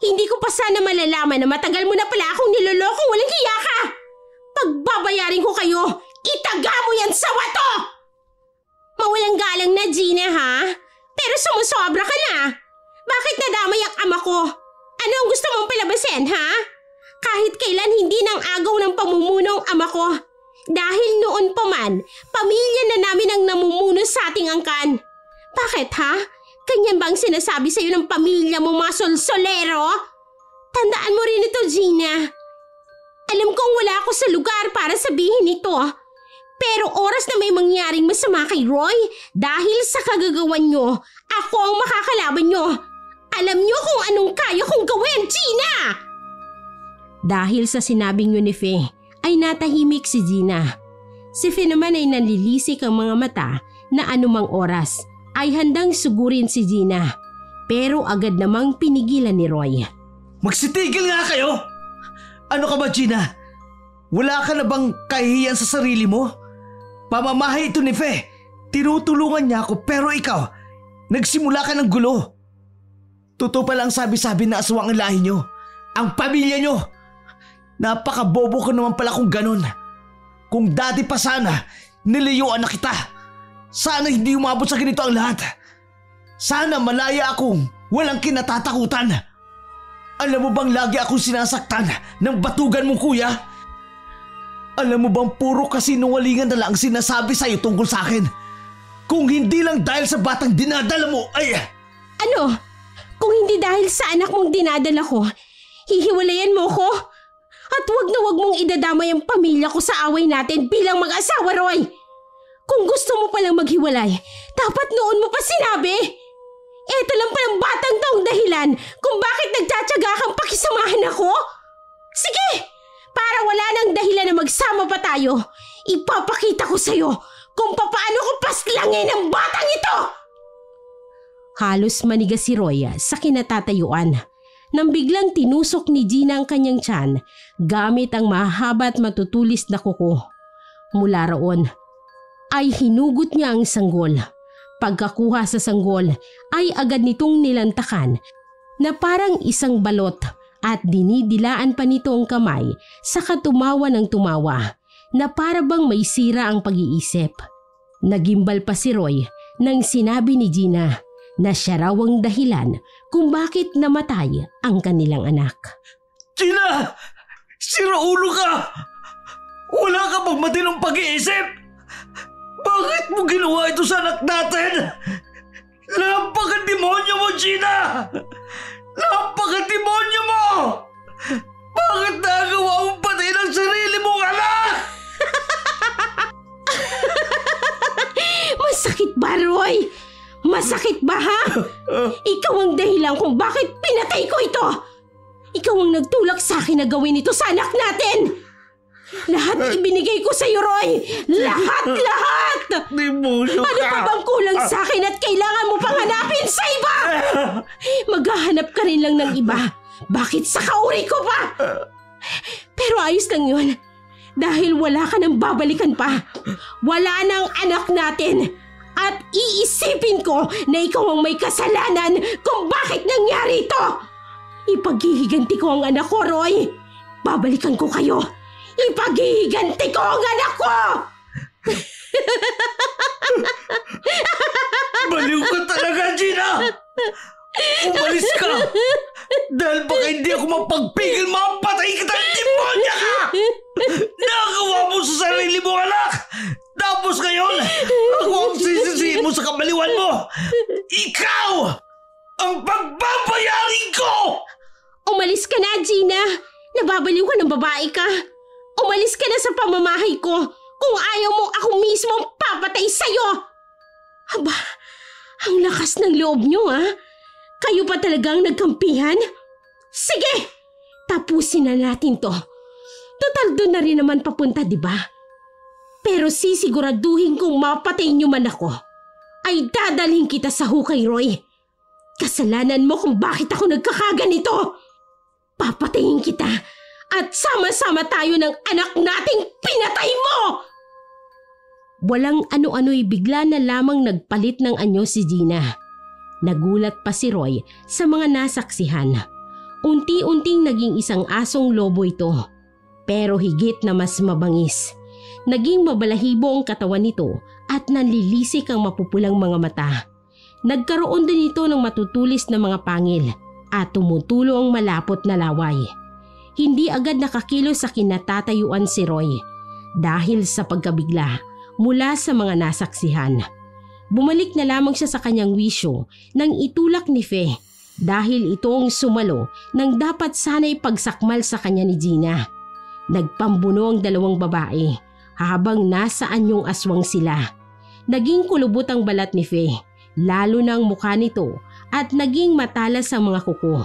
hindi ko pa sana malalaman na matagal mo na pala akong nilolokong walang hiya ka. Pagbabayarin ko kayo, itaga mo yan sa wato! Mawalang galang na, Gina, ha? Pero sumusobra ka na. Bakit nadamay ang ama ko? Ano ang gusto mong palabasin, ha? Kahit kailan hindi nang agaw ng pamumuno ang ama ko. Dahil noon pa man, pamilya na namin ang namumuno sa ating angkan. Bakit, ha? Ganyan ba ang sinasabi sa'yo ng pamilya mo, mga solsolero? Tandaan mo rin ito, Gina. Alam kong wala ako sa lugar para sabihin ito. Pero oras na may mangyaring masama kay Roy, dahil sa kagagawan nyo, ako ang makakalaban nyo. Alam nyo kung anong kaya kong gawin, Gina! Dahil sa sinabing yun ni Fe, ay natahimik si Gina. Si Fe naman ay nanlilisik ang mga mata na anumang oras ay handang sugurin si Gina. Pero agad namang pinigilan ni Roy. Magsitigil nga kayo! Ano ka ba, Gina? Wala ka na bang kahihiyan sa sarili mo? Pamamahay ito ni Fe. Tinutulungan niya ako pero ikaw, nagsimula ka ng gulo. Totoo pala ang sabi-sabi na aswang ang lahi niyo. Ang pamilya niyo. Napakabobo ko naman pala kung ganun. Kung dati pa sana, nilayuan na kita. Sana hindi umabot sa ganito ang lahat. Sana malaya akong walang kinatatakutan. Alam mo bang lagi akong sinasaktan ng batugan mo, kuya? Alam mo bang puro kasinungalingan na lang ang sinasabi sa'yo tungkol sa akin? Kung hindi lang dahil sa batang dinadala mo, ay... Ano? Kung hindi dahil sa anak mong dinadala ko, hihiwalayan mo ko? At wag na wag mong idadamay ang pamilya ko sa away natin bilang mag-asawa, Roy. Kung gusto mo palang maghiwalay, dapat noon mo pa sinabi. Eto lang palang batang taong dahilan kung bakit nagtsatsaga kang pakisamahan ako. Sige, para wala nang dahilan na magsama pa tayo, ipapakita ko sa'yo kung papaano ko paslangin ang batang ito. Halos manigas si Roy sa kinatatayuan nang biglang tinusok ni Gina ang kanyang tiyan gamit ang mahaba at matutulis na kuko. Mula roon ay hinugot niya ang sanggol. Pagkakuha sa sanggol ay agad nitong nilantakan na parang isang balot at dinidilaan pa nito ang kamay saka tumawa ng tumawa na para bang may sira ang pag-iisip. Nagimbal pa si Roy nang sinabi ni Gina na siya raw ang dahilan kung bakit namatay ang kanilang anak. Gina! Sira ulo ka! Wala ka bang matinong pag-iisip? Bakit mo ginawa ito sa anak natin? Napaka-demonyo mo, Gina! Napaka-demonyo mo! Bakit nagawa mong patayin ang sarili mong anak? Masakit ba, Roy? Masakit ba, ha? Ikaw ang dahilan kung bakit pinatay ko ito. Ikaw ang nagtulak sa akin na gawin ito sa anak natin. Lahat ibinigay ko sa iyo, Roy. Lahat! Demonyo ka! Ano pa bang kulang sa akin at kailangan mo pang hanapin sa iba? Maghahanap ka rin lang ng iba. Bakit sa kauri ko pa? Pero ayos lang yun. Dahil wala ka nang babalikan pa. Wala nang anak natin. At iisipin ko na ikaw ang may kasalanan kung bakit nangyari ito. Ipaghihiganti ko ang anak ko, Roy. Babalikan ko kayo. Ipaghihiganti ko ang anak ko! Baliw ka talaga, Gina! Umalis ka! Dahil baka hindi ako mapagpigil, mapatay kita ng demonya ka! Nagawa mo sa sarili mo, anak! Tapos ngayon, ako ang sisisihin mo sa kamaliwan mo! Ikaw! Ang pagbabayarin ko! Umalis ka na, Gina! Nababaliw ka ng babae ka! Umalis ka na sa pamamahay ko kung ayaw mo ako mismo ang papatay sa'yo! Aba, ang lakas ng loob nyo, ha? Kayo pa talagang nagkampihan? Sige! Tapusin na natin to. Total doon na rin naman papunta, di ba? Pero sisiguraduhin kung mapatay nyo man ako, ay dadalhin kita sa hukay, Roy. Kasalanan mo kung bakit ako nagkakaganito. Papatayin kita at sama-sama tayo ng anak nating pinatay mo! Walang ano-ano'y bigla na lamang nagpalit ng anyo si Gina. Nagulat pa si Roy sa mga nasaksihan. Unti-unting naging isang asong lobo ito. Pero higit na mas mabangis. Naging mabalahibo ang katawan nito at nanlilisik ang mapupulang mga mata. Nagkaroon din ito ng matutulis na mga pangil at tumutulo ang malapot na laway. Hindi agad nakakilos sa kinatatayuan si Roy dahil sa pagkabigla mula sa mga nasaksihan. Bumalik na lamang siya sa kanyang wisyo nang itulak ni Fe dahil ito ang sumalo nang dapat sana'y pagsakmal sa kanya ni Gina. Nagpambuno ang dalawang babae habang nasa anyong aswang sila. Naging kulubot ang balat ni Fe, lalo na ang mukha nito at naging matalas ang mga kuko.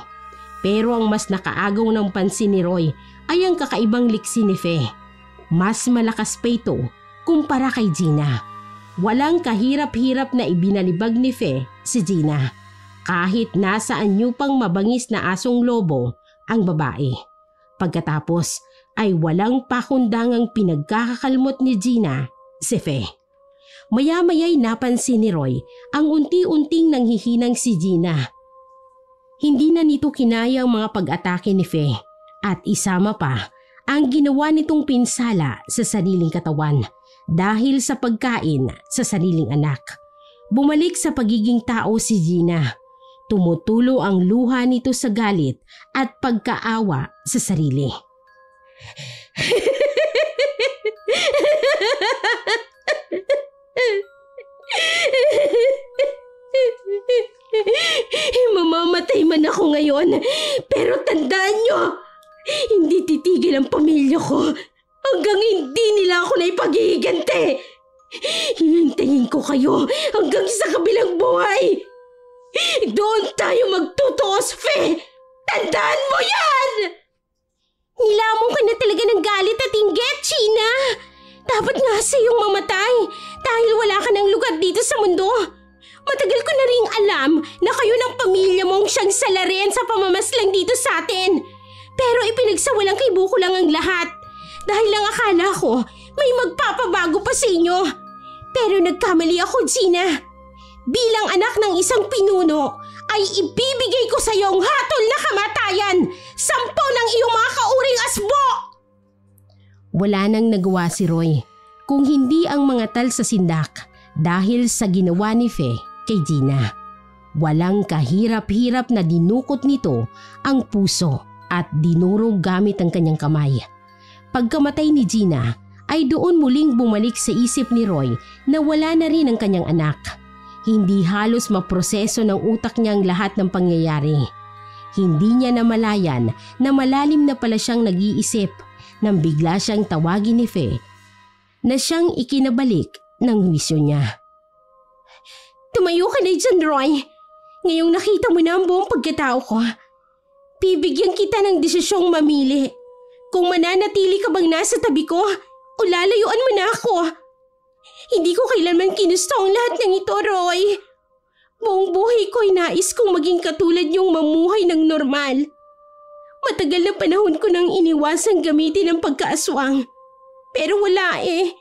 Pero ang mas nakaagaw ng pansin ni Roy ay ang kakaibang liksi ni Fe. Mas malakas pa ito kumpara kay Gina. Walang kahirap-hirap na ibinalibag ni Fe si Gina. Kahit nasa anyo pang mabangis na asong lobo ang babae. Pagkatapos ay walang pakundangang pinagkakakalmot ni Gina si Fe. Maya-maya'y napansin ni Roy ang unti-unting nanghihinang si Gina. Hindi na nito kinaya ang mga pag-atake ni Fe at isama pa ang ginawa nitong pinsala sa sariling katawan dahil sa pagkain sa sariling anak. Bumalik sa pagiging tao si Gina. Tumutulo ang luha nito sa galit at pagkaawa sa sarili. Mamamatay man ako ngayon, pero tandaan nyo, hindi titigil ang pamilya ko hanggang hindi nila ako naipaghihiganti. Hihintayin ko kayo hanggang sa kabilang buhay. Doon tayo magtutuos, Fe! Tandaan mo yan! Nilamong ka na talaga ng galit at inggit, Gina. Dapat nga sa iyong mamatay dahil wala ka ng lugar dito sa mundo. Matagal ko na ring alam na kayo ng pamilya mong siyang salarin sa pamamaslang dito sa atin. Pero ipinagsawalang kay Buko lang ang lahat dahil lang akala ko may magpapabago pa sa inyo. Pero nagkamali ako, Gina. Bilang anak ng isang pinuno ay ibibigay ko sa iyo ang hatol na kamatayan, 10 ng iyong mga kauring asbo! Wala nang nagawa si Roy kung hindi ang mangatal sa sindak dahil sa ginawa ni Fe kay Gina. Walang kahirap-hirap na dinukot nito ang puso at dinurog gamit ang kanyang kamay. Pagkamatay ni Gina ay doon muling bumalik sa isip ni Roy na wala na rin ang kanyang anak. Hindi halos maproseso ng utak niya ang lahat ng pangyayari. Hindi niya namalayan na malalim na pala siyang nag-iisip nang bigla siyang tawagin ni Fe na siyang ikinabalik ng wisyo niya. Tumayo ka na dyan, Roy. Ngayong nakita mo na ang buong pagkatao ko, bibigyan kita ng desisyong mamili. Kung mananatili ka bang nasa tabi ko o lalayuan mo na ako. Hindi ko kailanman kinusto ang lahat ng ito, Roy. Buong buhay ko'y nais kong maging katulad niyong mamuhay ng normal. Matagal na panahon ko nang iniwasang gamitin ang pagkaaswang. Pero wala eh.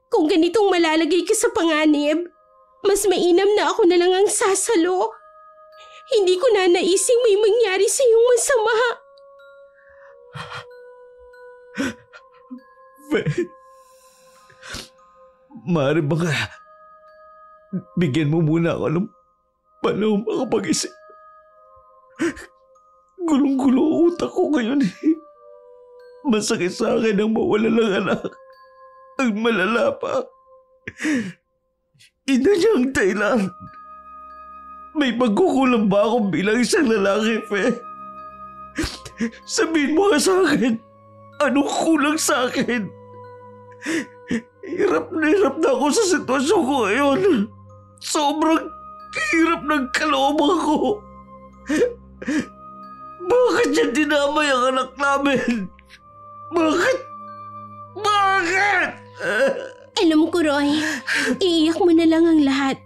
Kung ganitong malalagay ka sa panganib, mas mainam na ako na lang ang sasalo. Hindi ko na naising may mangyari sa iyong masama. Maaari ba ka? Bigyan mo muna ako ng panahon makapag-isip. Gulong-gulo ang utak ko ngayon eh. Masakit sa akin ang mawala ng anak. Ang malala pa. Ina niyang dahilan. May pagkukulang ba ako bilang isang lalaki, Fe? Sabihin mo nga sa akin, anong kulang sa akin? Hirap na ako sa sitwasyon ko ngayon. Sobrang hirap ng kalooban ko. Bakit niya dinamay ang anak namin? Bakit? Alam ko, Roy. Iiyak mo na lang ang lahat.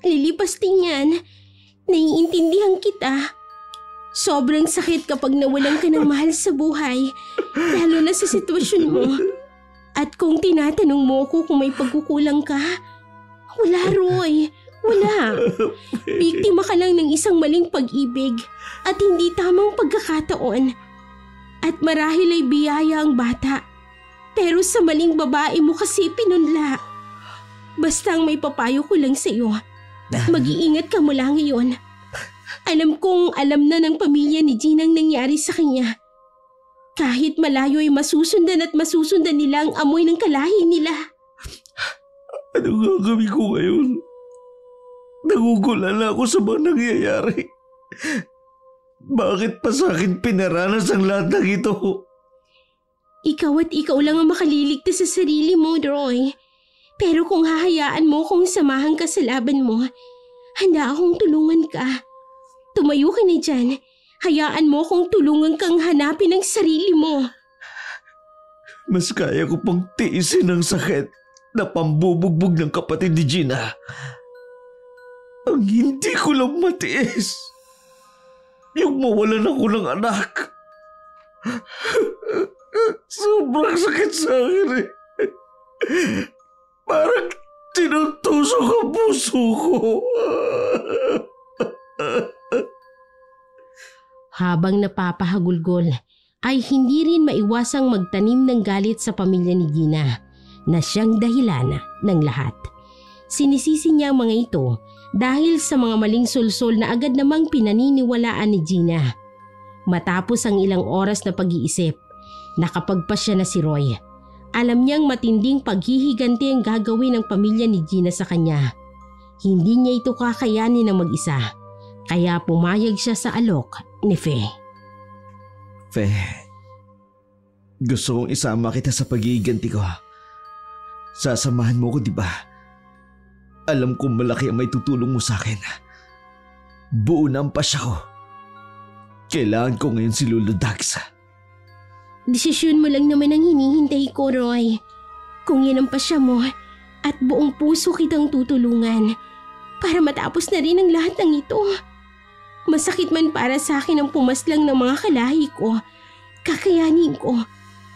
Lilipas din yan. Naiintindihan kita. Sobrang sakit kapag nawalan ka ng mahal sa buhay, lalo na sa sitwasyon mo. At kung tinatanong mo ko kung may pagkukulang ka, wala, Roy. Wala. Biktima ka lang ng isang maling pag-ibig at hindi tamang pagkakataon. At marahil ay biyaya ang bata, pero sa maling babae mo kasi pinunla. Basta ang may papayo ko lang sa iyo, mag-iingat ka mula ngayon. Alam kong alam na ng pamilya ni Gina ang nangyari sa kanya. Kahit malayo ay masusundan at masusundan nila ang amoy ng kalahi nila. Ano gagawin ko ngayon? Nagugulala ako sa mga nangyayari. Bakit pa sa akin pinaranas ang lahat ng ito? Ikaw at ikaw lang ang makaliligtas sa sarili mo, Roy. Pero kung hahayaan mo kung samahan ka sa laban mo, handa akong tulungan ka. Tumayo ka na dyan. Hayaan mo kung tulungan kang hanapin ang sarili mo. Mas kaya ko pang tiisin ang sakit na pambubugbog ng kapatid ni Gina. Ang hindi ko lang matiis, yung mawalan ako ng anak. Sobrang sakit sa akin eh. Parang tinutusok ang puso ko. Habang napapahagulgol, ay hindi rin maiwasang magtanim ng galit sa pamilya ni Gina na siyang dahilan ng lahat. Sinisisi niya ang mga ito dahil sa mga maling sulsol na agad namang pinaniniwalaan ni Gina. Matapos ang ilang oras na pag-iisip, nakapagpasya na si Roy. Alam niyang matinding paghihiganti ang gagawin ng pamilya ni Gina sa kanya. Hindi niya ito kakayanin ng mag-isa, kaya pumayag siya sa alok ni Fe. Fe, gusto kong isama kita sa paghihiganti ko. Sasamahan mo ko, di ba? Alam kong malaki ang may tutulong mo sa akin. Buo na ang pasya ko. Kailangan ko ngayon si Lolo Dags. Desisyon mo lang naman ang hinihintay ko, Roy. Kung yan ang pasya mo at buong puso kitang tutulungan para matapos na rin ang lahat ng ito. Masakit man para sa akin ang pumaslang ng mga kalahi ko, kakayanin ko.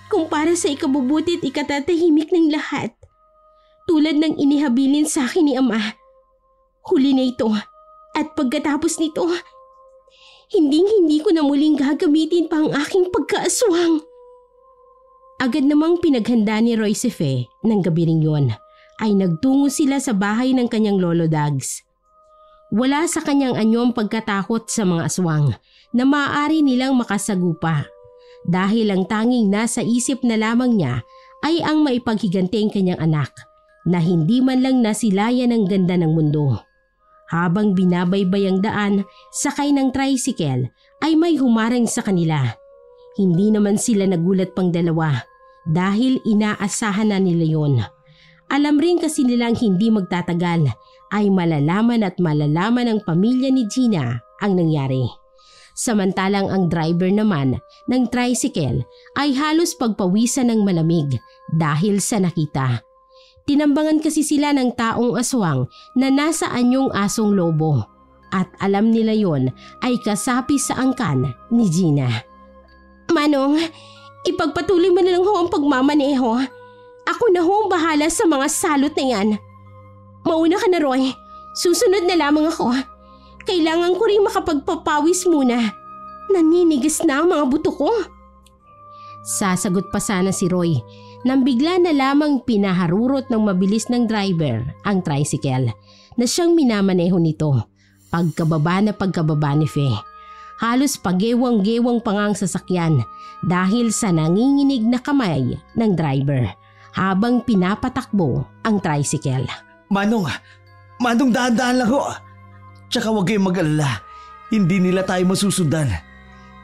Kung para sa ikabubuti at ikatatahimik ng lahat. Tulad ng inihabilin sa akin ni Ama. Huli na ito at pagkatapos nito, hindi ko na muling gagamitin pa ang aking pagkaaswang. Agad namang pinaghanda ni Roy si Fe ng gabi ring yun ay nagtungo sila sa bahay ng kanyang Lolo Dags. Wala sa kanyang anyo ang pagkatakot sa mga aswang na maaari nilang makasagupa dahil ang tanging nasa isip na lamang niya ay ang maipaghiganti ang kanyang anak na hindi man lang nasilayan ang ganda ng mundo. Habang binabaybay ang daan, sakay ng tricycle ay may humarang sa kanila. Hindi naman sila nagulat pang dalawa dahil inaasahan na nila yun. Alam rin kasi nilang hindi magtatagal ay malalaman at malalaman ng pamilya ni Gina ang nangyari. Samantalang ang driver naman ng tricycle ay halos pagpawisan ng malamig dahil sa nakita. Tinambangan kasi sila ng taong aswang na nasa anyong asong lobo at alam nila yon ay kasapi sa angkan ni Gina. Manong, ipagpatuloy mo na lang ho ang pagmamaneho. Ako na ho ang bahala sa mga salot na yan. Mauna ka na, Roy. Susunod na lamang ako. Kailangan ko rin makapagpapawis muna. Naninigas na ang mga buto ko. Sasagot pa sana si Roy nang bigla na lamang pinaharurot ng mabilis ng driver ang tricycle na siyang minamaneho nito. Pagkababa ni Fe. Halos pagewang-gewang pa nga ang sasakyan dahil sa nanginginig na kamay ng driver habang pinapatakbo ang tricycle. Manong dahan-dahan lang ho. Tsaka huwag kayong mag-alala. Hindi nila tayo masusundan.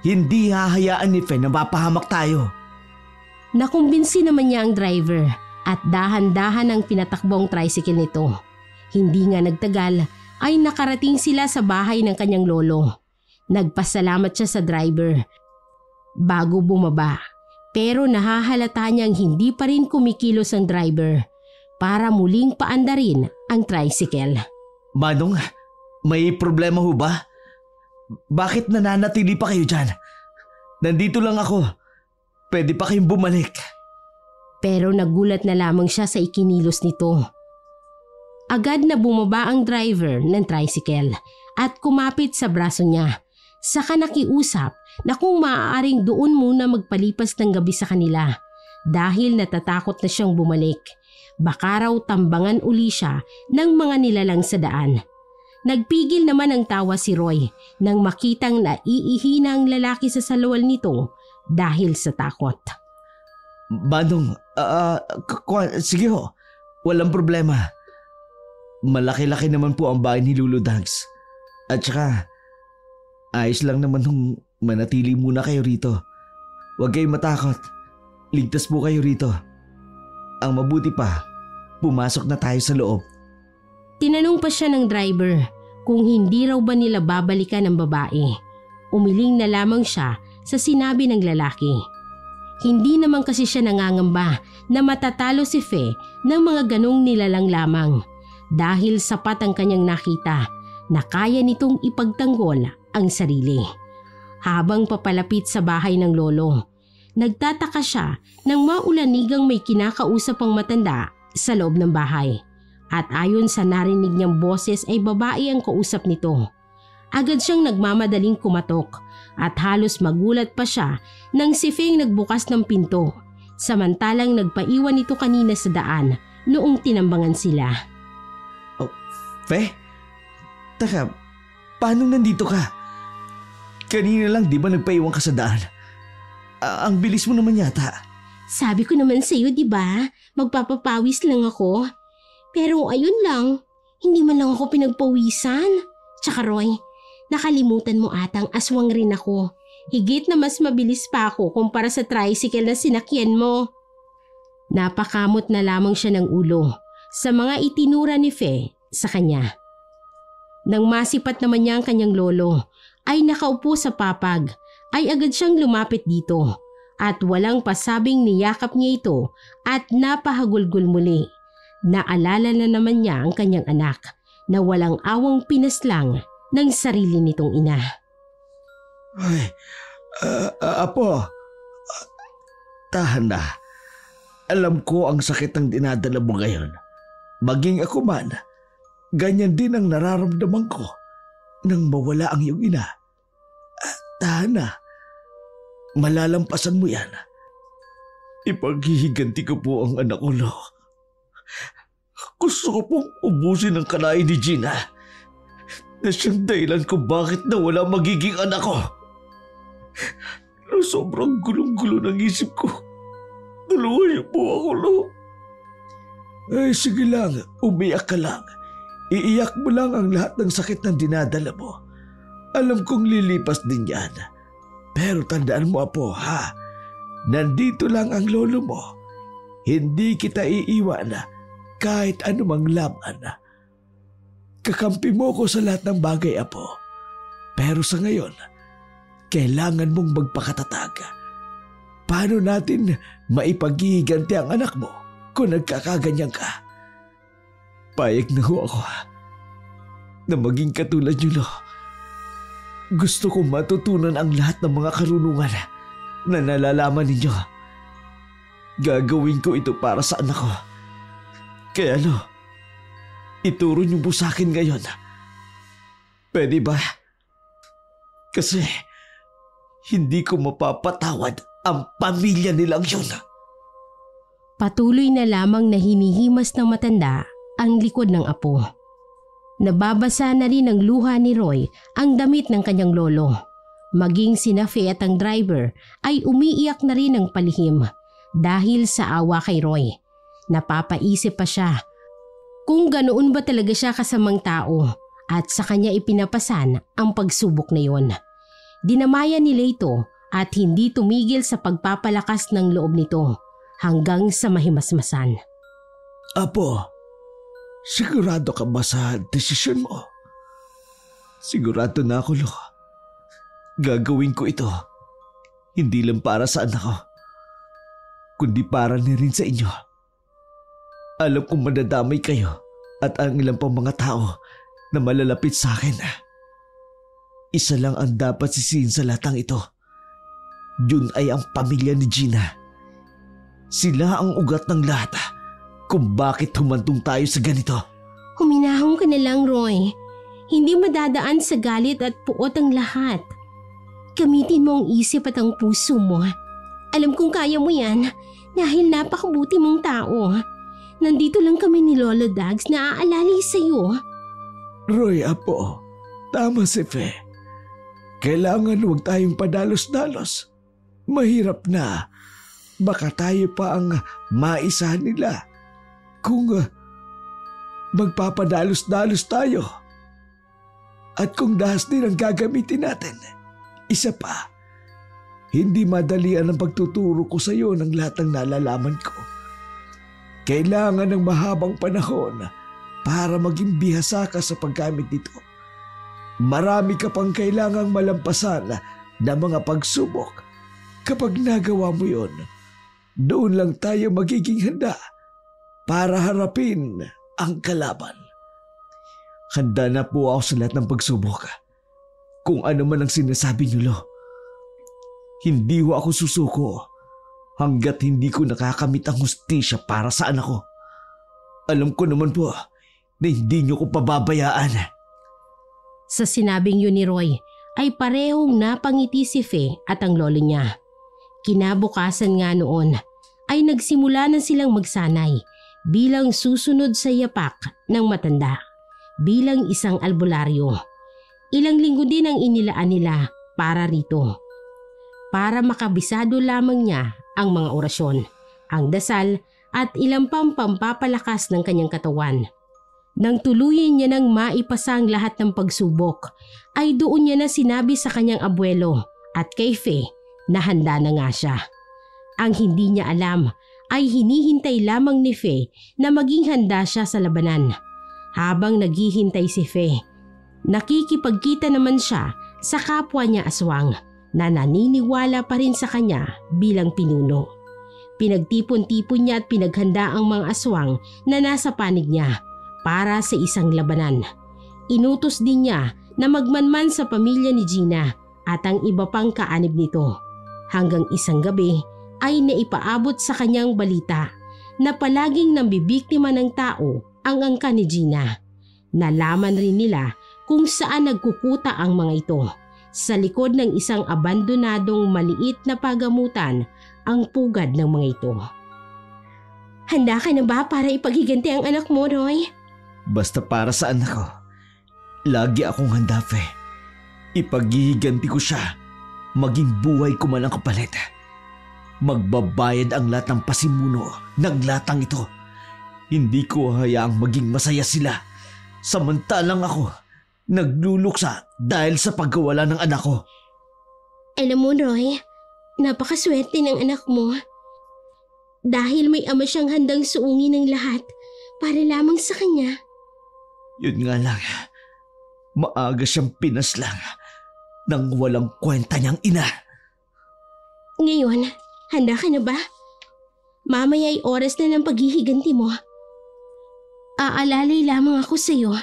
Hindi hahayaan ni Fe na mapahamak tayo. Nakumbinsi naman niya ang driver at dahan-dahan ang pinatakbo ang tricycle nito. Hindi nga nagtagal ay nakarating sila sa bahay ng kanyang lolo. Nagpasalamat siya sa driver bago bumaba, pero nahahalata niyang hindi pa rin kumikilos ang driver para muling paandarin ang tricycle. Manong, may problema ho ba? Bakit nananatili pa kayo dyan? Nandito lang ako. Pwede pa kayong bumalik. Pero nagulat na lamang siya sa ikinilos nito. Agad na bumaba ang driver ng tricycle at kumapit sa braso niya. Saka nakiusap na kung maaaring doon muna magpalipas ng gabi sa kanila dahil natatakot na siyang bumalik. Baka raw tambangan uli siya ng mga nilalang sa daan. Nagpigil naman ang tawa si Roy nang makitang naiihina ang lalaki sa salwal nito dahil sa takot. Manong, sige ho, walang problema. Malaki-laki naman po ang bahay ni Lulu Dags. At saka, ayos lang naman nung manatili muna kayo rito. Huwag kayong matakot. Ligtas po kayo rito. Ang mabuti pa, pumasok na tayo sa loob. Tinanong pa siya ng driver kung hindi raw ba nila babalikan ang babae. Umiling na lamang siya sa sinabi ng lalaki. Hindi naman kasi siya nangangamba na matatalo si Fe ng mga ganong nilalang lamang dahil sapat ang kanyang nakita na kaya nitong ipagtanggol ang sarili. Habang papalapit sa bahay ng lolo, nagtataka siya nang maulanigang may kinakausap ang matanda sa loob ng bahay. At ayon sa narinig niyang boses ay babae ang kausap nito. Agad siyang nagmamadaling kumatok at halos magulat pa siya nang si Feng nagbukas ng pinto. Samantalang nagpaiwan ito kanina sa daan noong tinambangan sila. Oh, Fe? Taka, paano nandito ka? Kanina lang di ba nagpaiwan ka sa daan? Ang bilis mo naman yata. Sabi ko naman sa iyo, di ba? Magpapapawis lang ako. Pero ayun lang, hindi man lang ako pinagpawisan. Tsaka Roy, nakalimutan mo atang aswang rin ako. Higit na mas mabilis pa ako kumpara sa tricycle na sinakyan mo. Napakamot na lamang siya ng ulo sa mga itinura ni Fe sa kanya. Nang masipat naman niya ang kanyang lolo ay nakaupo sa papag ay agad siyang lumapit dito at walang pasabing niyakap niya ito at napahagulgol muli. Naalala na naman niya ang kanyang anak na walang awang pinaslang ng sarili nitong ina. Ay, Apo, tahan na. Alam ko ang sakit ng dinadala mo ngayon. Maging ako man, ganyan din ang nararamdaman ko nang mawala ang iyong ina. Tahan na. Malalampasan mo yan. Ipaghihiganti ko po ang anak ko, Lo. Gusto ko pong ubusin ang kalain ni Gina na siyang dahilan ko bakit nawala magiging anak ko. Sobrang gulong-gulo ng isip ko. Tulungan niyo po ako, Lo. Ay, sige lang. Umiyak ka lang. Iiyak mo lang ang lahat ng sakit ng dinadala mo. Alam kong lilipas din yan. Pero tandaan mo, Apo, ha? Nandito lang ang lolo mo. Hindi kita iiwan kahit anumang laban. Kakampi mo ko sa lahat ng bagay, Apo. Pero sa ngayon, kailangan mong magpakatatag. Paano natin maipaghihiganti ang anak mo kung nagkakaganyan ka? Payag na ho ako na maging katulad niyo, Lo. Gusto kong matutunan ang lahat ng mga karunungan na nalalaman ninyo. Gagawin ko ito para sa anak ko. Kaya Lo, ituro niyo po sa akin ngayon. Pwede ba? Kasi hindi ko mapapatawad ang pamilya nilang yun. Patuloy na lamang na hinihimas ng matanda ang likod ng apo. Nababasa na rin ng luha ni Roy ang damit ng kanyang lolo. Maging sina Fe at ang driver ay umiiyak na rin ng palihim dahil sa awa kay Roy. Napapaisip pa siya kung ganoon ba talaga siya kasamang tao at sa kanya ipinapasan ang pagsubok na yon. Dinamayan nila ito at hindi tumigil sa pagpapalakas ng loob nito hanggang sa mahimasmasan. Apo, sigurado ka ba sa desisyon mo? Sigurado na ako, Lo. Gagawin ko ito. Hindi lang para sa anak ko, kundi para na rin sa inyo. Alam kong madadamay kayo at ang ilang pang mga tao na malalapit sa akin. Isa lang ang dapat sisihin sa latang ito. Yun ay ang pamilya ni Gina. Sila ang ugat ng lahat kung bakit humantong tayo sa ganito. Huminahon ka na lang, Roy. Hindi madadaan sa galit at puot ang lahat. Gamitin mo ang isip at ang puso mo. Alam kong kaya mo yan dahil napakabuti mong tao. Nandito lang kami ni Lolo Dags na aalalay sa'yo. Roy, apo, tama si Fe. Kailangan huwag tayong padalos-dalos. Mahirap na. Baka tayo pa ang maisa nila. Kung magpapadalos-dalos tayo. At kung dahas din ang gagamitin natin, isa pa, hindi madalian ang pagtuturo ko sa iyo ng lahat ng nalalaman ko. Kailangan ng mahabang panahon para maging bihasa ka sa paggamit nito. Marami ka pang kailangang malampasan na mga pagsubok. Kapag nagawa mo yon, doon lang tayo magiging handa para harapin ang kalaban. Handa na po ako sa lahat ng pagsubok. Kung ano man ang sinasabi niyo, Lo. Hindi ho ako susuko hanggat hindi ko nakakamit ang hustisya para sa anak ko. Alam ko naman po na hindi niyo ko pababayaan. Sa sinabing yun ni Roy ay parehong napangiti si Fe at ang lolo niya. Kinabukasan nga noon ay nagsimula na silang magsanay bilang susunod sa yapak ng matanda bilang isang albularyo. Ilang linggo din ang inilaan nila para rito. Para makabisado lamang niya ang mga orasyon, ang dasal at ilang pampapalakas ng kanyang katawan. Nang tuluyin niya nang maipasang lahat ng pagsubok, ay doon niya na sinabi sa kanyang abuelo at kay Fe na handa na nga siya. Ang hindi niya alam ay hinihintay lamang ni Fe na maging handa siya sa labanan. Habang naghihintay si Fe, nakikipagkita naman siya sa kapwa niya aswang na naniniwala pa rin sa kanya bilang pinuno. Pinagtipon-tipon niya at pinaghanda ang mga aswang na nasa panig niya para sa isang labanan. Inutos din niya na magmanman sa pamilya ni Gina at ang iba pang kaanib nito. Hanggang isang gabi ay naipaabot sa kanyang balita na palaging nambibiktima ng tao ang angka ni Gina. Nalaman rin nila kung saan nagkukuta ang mga ito. Sa likod ng isang abandonadong maliit na pagamutan ang pugad ng mga ito. Handa ka na ba para ipaghiganti ang anak mo, Roy? Basta para sa anak ko, lagi akong handa, Fe. Ipaghihiganti ko siya, maging buhay ko man ang kapalit. Magbabayad ang lahat ng pasimuno ng latang ito. Hindi ko hayaang maging masaya sila. Samantalang ako, nagluluksa dahil sa pagkawala ng anak ko. Alam mo, Roy, napakaswerte ng anak mo. Dahil may ama siyang handang suungin ng lahat para lamang sa kanya. Yun nga lang, maaga siyang pinaslang nang walang kwenta niyang ina. Ngayon, handa ka na ba? Mamaya ay oras na ng paghihiganti mo. Aalalay lamang ako sa iyo.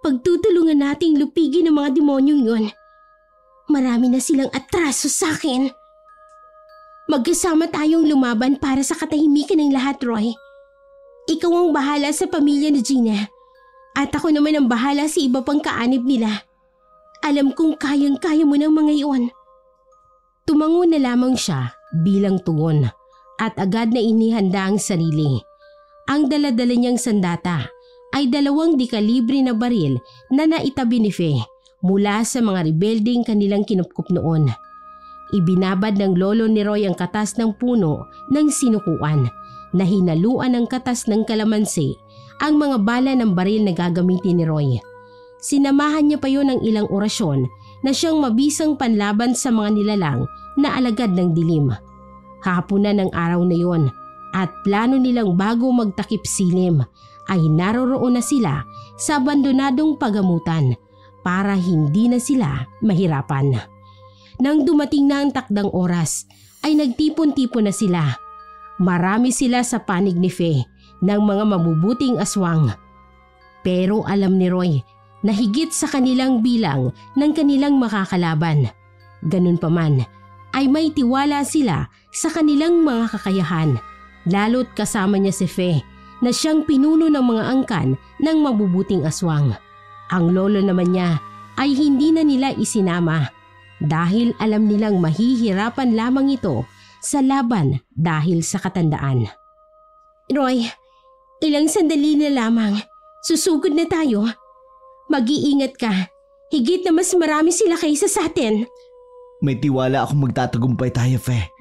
Pagtutulungan nating lupigin ang mga demonyong yun. Marami na silang atraso sa akin. Magkasama tayong lumaban para sa katahimikan ng lahat, Roy. Ikaw ang bahala sa pamilya ni Gina. At ako naman ang bahala sa iba pang kaanib nila. Alam kong kayang-kaya mo ng mga iyon. Tumango na lamang siya bilang tugon at agad na inihanda ang sarili. Ang dala-dala niyang sandata ay 2 dekalibre na baril na naitabi ni Fe mula sa mga rebelding kanilang kinupkup noon. Ibinabad ng lolo ni Roy ang katas ng puno ng sinukuan na hinaluan ng katas ng kalamansi ang mga bala ng baril na gagamitin ni Roy. Sinamahan niya pa yun ng ilang orasyon na siyang mabisang panlaban sa mga nilalang na alagad ng dilim. Hapunan ng araw na yon at plano nilang bago magtakip silim ay naroroon na sila sa abandonadong pagamutan para hindi na sila mahirapan. Nang dumating na ang takdang oras ay nagtipon-tipon na sila. Marami sila sa panig ni Fe ng mga mabubuting aswang. Pero alam ni Roy na higit sa kanilang bilang ng kanilang makakalaban. Ganun pa man, ay may tiwala sila sa kanilang mga kakayahan, lalo't kasama niya si Fe na siyang pinuno ng mga angkan ng mabubuting aswang. Ang lolo naman niya ay hindi na nila isinama dahil alam nilang mahihirapan lamang ito sa laban dahil sa katandaan. Roy, ilang sandali na lamang, susugod na tayo. Mag-iingat ka, higit na mas marami sila kaysa sa atin. May tiwala akong magtatagumpay tayo, Fe.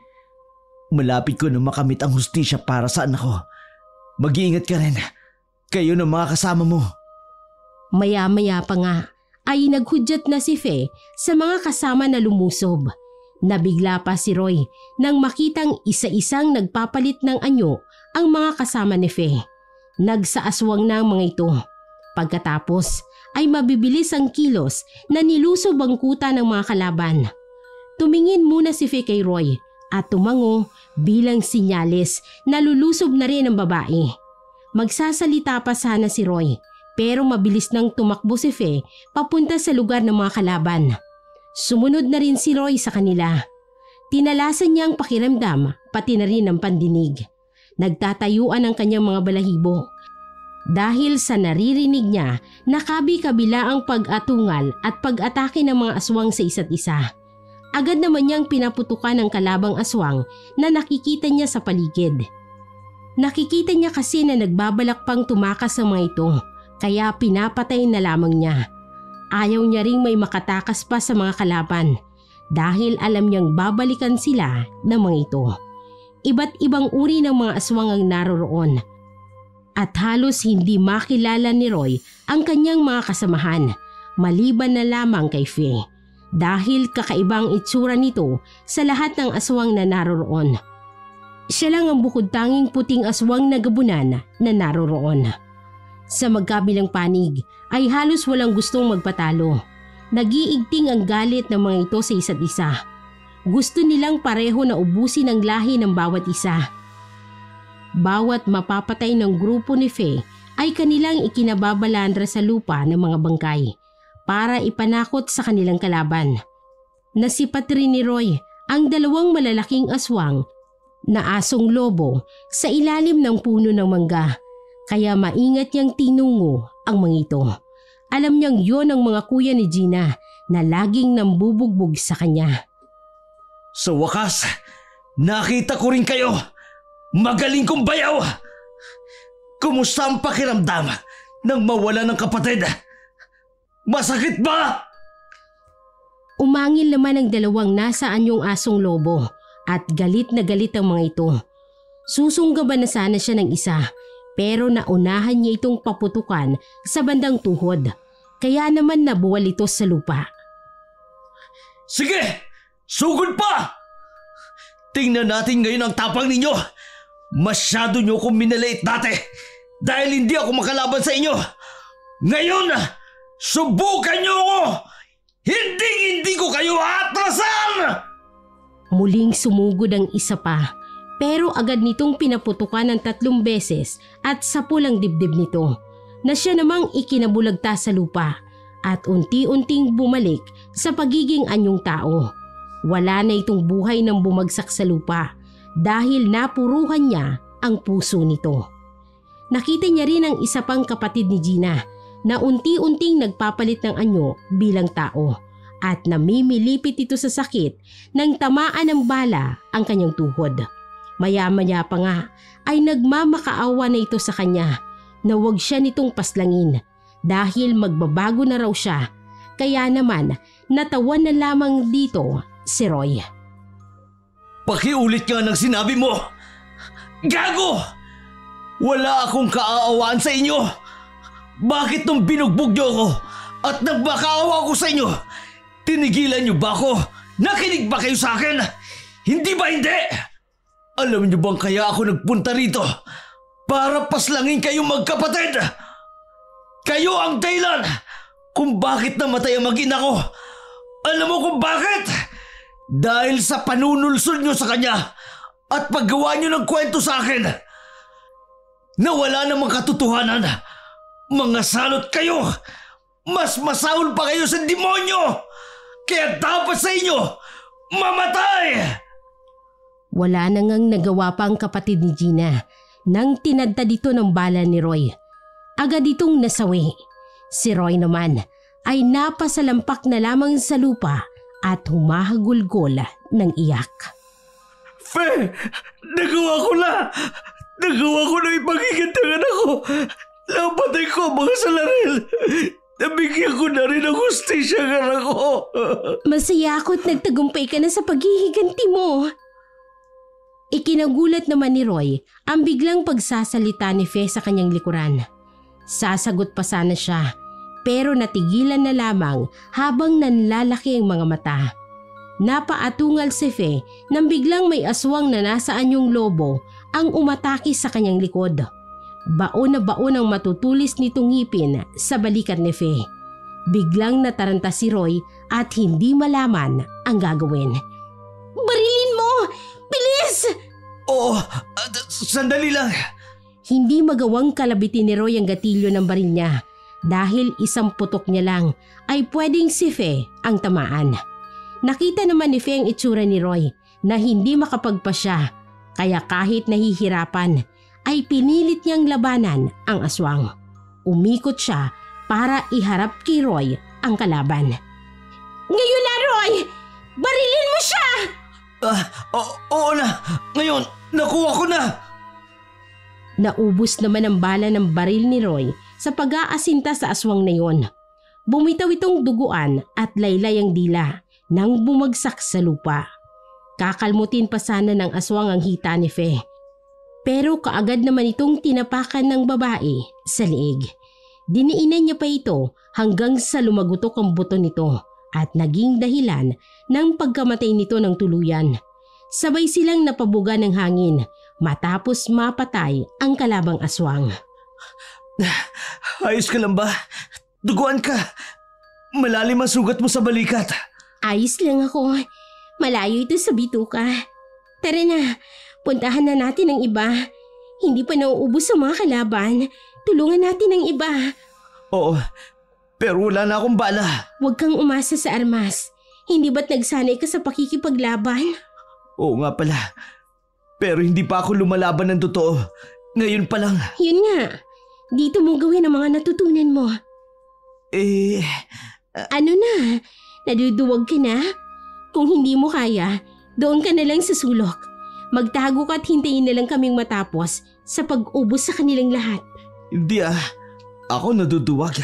Malapit ko na makamit ang hustisya para sa anak ko. Mag-iingat ka rin. Kayo ng mga kasama mo. Maya-maya pa nga ay naghudyat na si Fe sa mga kasama na lumusob. Nabigla pa si Roy nang makitang isa-isang nagpapalit ng anyo ang mga kasama ni Fe. Nagsaaswang na ang mga ito. Pagkatapos ay mabibilis ang kilos na nilusob ang kuta ng mga kalaban. Tumingin muna si Fe kay Roy at tumango bilang sinyales na lulusob na rin ang babae. Magsasalita pa sana si Roy pero mabilis nang tumakbo si Fe papunta sa lugar ng mga kalaban. Sumunod na rin si Roy sa kanila. Tinalasan niya ang pakiramdam pati na rin ang pandinig. Nagtatayuan ang kanyang mga balahibo. Dahil sa naririnig niya na kabi-kabila ang pag-atungal at pag-atake ng mga aswang sa isa't isa. Agad naman niyang pinaputukan ang kalabang aswang na nakikita niya sa paligid. Nakikita niya kasi na nagbabalak pang tumakas ang mga ito, kaya pinapatay na lamang niya. Ayaw niya ring may makatakas pa sa mga kalaban dahil alam niyang babalikan sila ng mga ito. Iba't ibang uri ng mga aswang ang naroroon. At halos hindi makilala ni Roy ang kanyang mga kasamahan, maliban na lamang kay Fe, dahil kakaibang itsura nito sa lahat ng aswang na naroroon. Siya lang ang bukod tanging puting aswang na gabunan na naroroon. Sa magkabilang panig ay halos walang gustong magpatalo. Nagiigting ang galit ng mga ito sa isa't isa. Gusto nilang pareho na ubusin ang lahi ng bawat isa. Bawat mapapatay ng grupo ni Fe ay kanilang ikinababalandra sa lupa ng mga bangkay para ipanakot sa kanilang kalaban. Nasipat rin ni Roy ang dalawang malalaking aswang na asong lobo sa ilalim ng puno ng mangga, kaya maingat niyang tinungo ang mga ito. Alam niyang yon ang mga kuya ni Gina na laging nambubugbog sa kanya. Sa wakas, nakita ko rin kayo. Magaling kong bayaw! Kumusta ang pakiramdam nang mawala ng kapatid? Masakit ba? Umangil naman ang dalawang nasa anyong asong lobo at galit na galit ang mga ito. Susunggaban na sana siya ng isa pero naunahan niya itong paputukan sa bandang tuhod. Kaya naman nabuwal ito sa lupa. Sige! Sugod pa! Tingnan natin ngayon ang tapang ninyo! Masyado nyo akong minaliit dati dahil hindi ako makalaban sa inyo. Ngayon, subukan nyo ako! Hindi ko kayo atrasan! Muling sumugod ang isa pa pero agad nitong pinaputukan ng 3 beses at sapulang dibdib nito na siya namang ikinabulagta sa lupa at unti-unting bumalik sa pagiging anyong tao. Wala na itong buhay nang bumagsak sa lupa dahil napuruhan niya ang puso nito. Nakita niya rin ang isa pang kapatid ni Gina na unti-unting nagpapalit ng anyo bilang tao at namimilipit ito sa sakit nang tamaan ng bala ang kanyang tuhod. Maya-maya pa nga ay nagmamakaawa na ito sa kanya na huwag siya nitong paslangin dahil magbabago na raw siya. Kaya naman natawan na lamang dito si Roy. Pakiulit nga ng sinabi mo! Gago! Wala akong kaaawaan sa inyo! Bakit nung binugbog niyo ako at nagmakaawa ko sa inyo, tinigilan niyo ba ako? Nakinig ba kayo sa akin? Hindi ba hindi? Alam niyo bang kaya ako nagpunta rito? Para paslangin kayong magkapatid! Kayo ang dahilan kung bakit namatay ang mag-ina ko! Alam mo kung bakit? Dahil sa panunulsol nyo sa kanya at paggawa nyo ng kwento sa akin na wala namang katotohanan. Mga salot kayo! mas masaol pa kayo sa demonyo! Kaya dapat sa inyo, mamatay! Wala na ngang nagawa pa ang kapatid ni Gina nang tinadtad dito ng bala ni Roy. Agad itong nasawi. Si Roy naman ay napasalampak na lamang sa lupa at humahagulgol ng iyak. Fe, nagawa ko na! Nagawa ko na ipagigantangan ako! Napatay ko ang mga salaril! Nabigyan ko na rin ang hustisya ng anak ko! Masaya ako't nagtagumpay ka na sa paghihiganti mo. Ikinagulat naman ni Roy ang biglang pagsasalita ni Fe sa kanyang likuran. Sasagot pa sana siya, pero natigilan na lamang habang nanlalaki ang mga mata. Napaatungal si Fe nang biglang may aswang na nasa anyong lobo ang umatake sa kanyang likod. Baon na baon ang matutulis nitong ngipin sa balikat ni Fe. Biglang nataranta si Roy at hindi malaman ang gagawin. Barilin mo! Bilis! Oo, sandali lang. Hindi magawang kalabitin ni Roy ang gatilyo ng baril niya dahil isang putok niya lang ay pwedeng si Fe ang tamaan. Nakita naman ni Fe ang itsura ni Roy na hindi makapagpasya, kaya kahit nahihirapan ay pinilit niyang labanan ang aswang. Umikot siya para iharap kay Roy ang kalaban. Ngayon na, Roy! Barilin mo siya! Oo na! Ngayon, nakuha ko na! Naubos naman ang bala ng baril ni Roy sa pag-aasinta sa aswang na yon. Bumitaw itong duguan at laylay ang dila nang bumagsak sa lupa. Kakalmutin pa sana ng aswang ang hita ni Fe. Pero kaagad naman itong tinapakan ng babae sa liig. Diniinan niya pa ito hanggang sa lumagutok ang buto nito at naging dahilan ng pagkamatay nito ng tuluyan. Sabay silang napabuga ng hangin matapos mapatay ang kalabang aswang. Ayos ka lang ba? Duguan ka. Malalim ang sugat mo sa balikat. Ayos lang ako. Malayo ito sa bituka. Tara na, puntahan na natin ang iba. Hindi pa nauubos sa mga kalaban. Tulungan natin ang iba. Oo, pero wala na akong bala. Huwag kang umasa sa armas. Hindi ba't nagsanay ka sa pakikipaglaban? Oo nga pala. Pero hindi pa ako lumalaban ng totoo. Ngayon pa lang. Yun nga. Dito mo gawin ang mga natutunan mo. Ano na? Naduduwag ka na? Kung hindi mo kaya, doon ka na lang sa sulok. Magtago ka at hintayin na lang kaming matapos sa pag-ubos sa kanilang lahat. Hindi Ako naduduwag.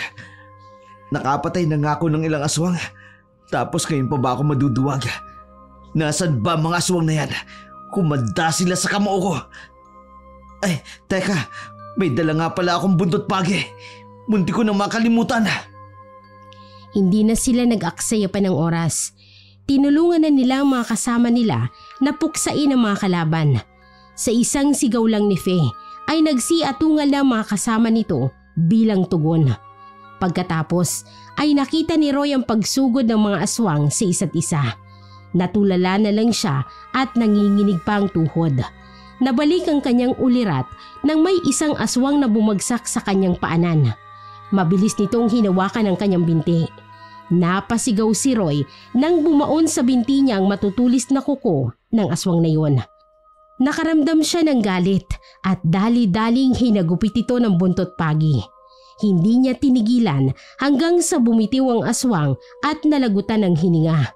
Nakapatay na nga ako ng ilang aswang. Tapos ngayon pa ba ako maduduwag? Nasaan ba mga aswang na yan? Kumanda sila sa kamao ko. Ay, teka. May dala nga pala akong buntot pagi. Munti ko na makalimutan. Hindi na sila nag-aksaya pa ng oras. Tinulungan na nila ang mga kasama nila na puksain ang mga kalaban. Sa isang sigaw lang ni Fe ay nagsiatungal na mga kasama nito bilang tugon. Pagkatapos ay nakita ni Roy ang pagsugod ng mga aswang sa isa't isa. Natulala na lang siya at nanginginig pa ang tuhod. Nabalik ang kanyang ulirat nang may isang aswang na bumagsak sa kanyang paanan. Mabilis nitong hinawakan ang kanyang binti. Napasigaw si Roy nang bumaon sa binti niya ang matutulis na kuko ng aswang na yon. Nakaramdam siya ng galit at dali-daling hinagupit ito ng buntot pagi. Hindi niya tinigilan hanggang sa bumitiw ang aswang at nalagutan ng hininga.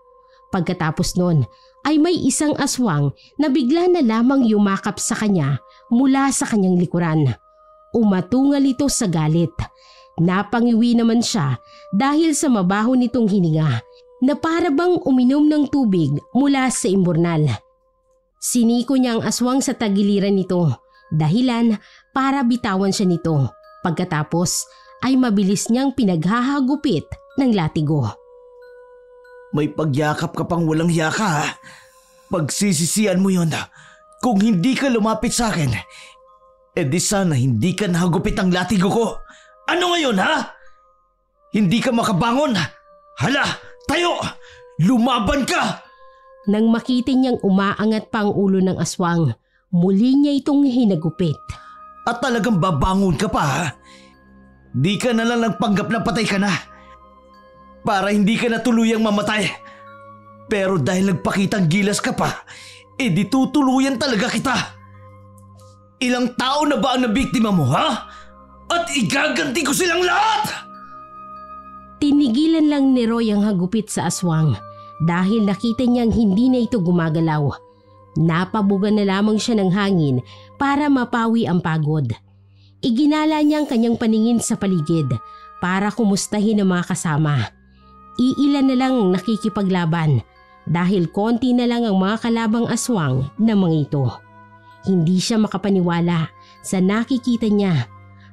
Pagkatapos nun ay may isang aswang na bigla na lamang yumakap sa kanya mula sa kanyang likuran. Umatungal ito sa galit. Napangiwi naman siya dahil sa mabaho nitong hininga na para bang uminom ng tubig mula sa imburnal. Siniko niya ang aswang sa tagiliran nito, dahilan para bitawan siya nito. Pagkatapos ay mabilis niyang pinaghahagupit ng latigo. May pagyakap ka pang walang yaka ha? Pagsisisihan mo yun. Kung hindi ka lumapit sa akin, edi sana hindi ka nahagupit ang latigo ko. Ano ngayon ha? Hindi ka makabangon? Hala, tayo! Lumaban ka! Nang makita niyang umaangat pa ang ulo ng aswang, muli niya itong hinagupit. At talagang babangon ka pa ha? Di ka na lang nagpanggap na patay ka na. para hindi ka na tuluyang mamatay. Pero dahil nagpakitang gilas ka pa, di tutuluyan talaga kita. Ilang tao na ba ang nabiktima mo, ha? At igaganti ko silang lahat! Tinigilan lang ni Roy ang hagupit sa aswang dahil nakita niyang hindi na ito gumagalaw. Napabugan na lamang siya ng hangin para mapawi ang pagod. Iginala niya ang kanyang paningin sa paligid para kumustahin ang mga kasama. Iilan na lang ang nakikipaglaban dahil konti na lang ang mga kalabang aswang na mga ito. Hindi siya makapaniwala sa nakikita niya.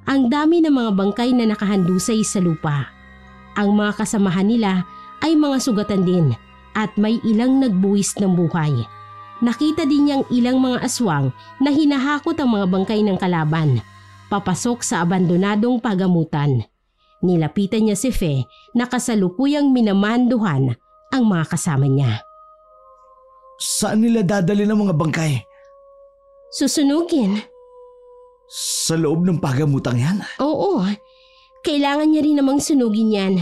Ang dami ng mga bangkay na nakahandusay sa lupa. Ang mga kasamahan nila ay mga sugatan din at may ilang nagbuwis ng buhay. Nakita din niyang ilang mga aswang na hinahakot ang mga bangkay ng kalaban, papasok sa abandonadong pagamutan. Nilapitan niya si Fe na kasalukuyang minamanduhan ang mga kasama niya. Saan nila dadali ng mga bangkay? Susunugin. Sa loob ng pagamutang yan? Oo, kailangan niya rin namang sunugin yan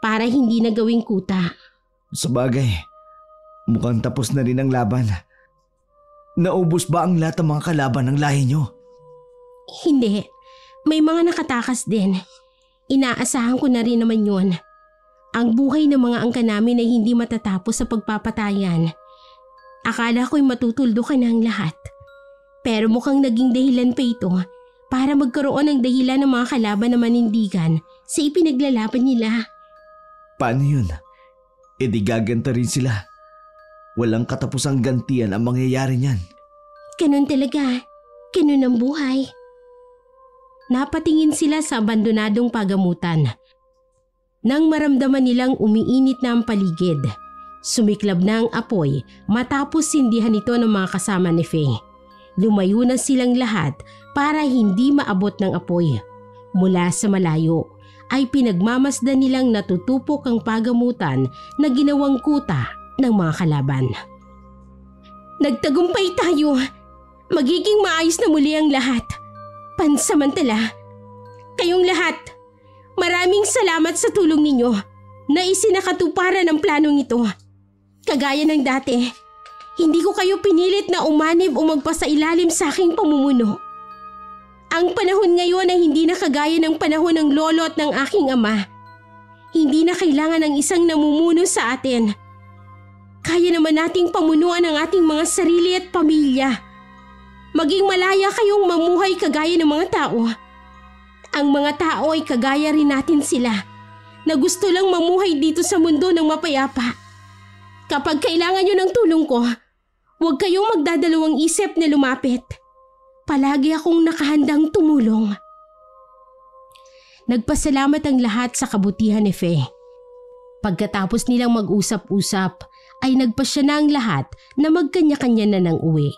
para hindi na gawing kuta. Sabagay, mukhang tapos na rin ang laban. Naubos ba ang lahat ng mga kalaban ng lahi niyo? Hindi, may mga nakatakas din. Inaasahan ko na rin naman yun. Ang buhay ng mga angka namin ay hindi matatapos sa pagpapatayan. Akala ko'y matutuldo ka na ang lahat. Pero mukhang naging dahilan pa ito para magkaroon ng dahilan ng mga kalaban na manindigan sa ipinaglalaban nila. Paano yun? Di gaganta rin sila. Walang katapusang gantian ang mangyayari niyan. Ganun talaga. Ganun ang buhay. Napatingin sila sa abandonadong pagamutan. Nang maramdaman nilang umiinit na ang paligid, sumiklab na ang apoy matapos sindihan ito ng mga kasama ni Faye. Lumayo na silang lahat para hindi maabot ng apoy. Mula sa malayo ay pinagmamasdan nilang natutupok ang pagamutan na ginawang kuta ng mga kalaban. Nagtagumpay tayo. Magiging maayos na muli ang lahat. Pansamantala, kayong lahat, maraming salamat sa tulong ninyo na isinakatuparan ang planong ito. Kagaya ng dati, hindi ko kayo pinilit na umanib o magpasailalim sa aking pamumuno. Ang panahon ngayon ay hindi na kagaya ng panahon ng lolo at ng aking ama. Hindi na kailangan ng isang namumuno sa atin. Kaya naman nating pamunuan ang ating mga sarili at pamilya. Maging malaya kayong mamuhay kagaya ng mga tao. Ang mga tao ay kagaya rin natin sila na gusto lang mamuhay dito sa mundo ng mapayapa. Kapag kailangan nyo ng tulong ko, huwag kayong magdadalawang isip na lumapit. Palagi akong nakahandang tumulong. Nagpasalamat ang lahat sa kabutihan ni Faye. Pagkatapos nilang mag-usap-usap, ay nagpasya na ang lahat na magkanya-kanya na ng uwi.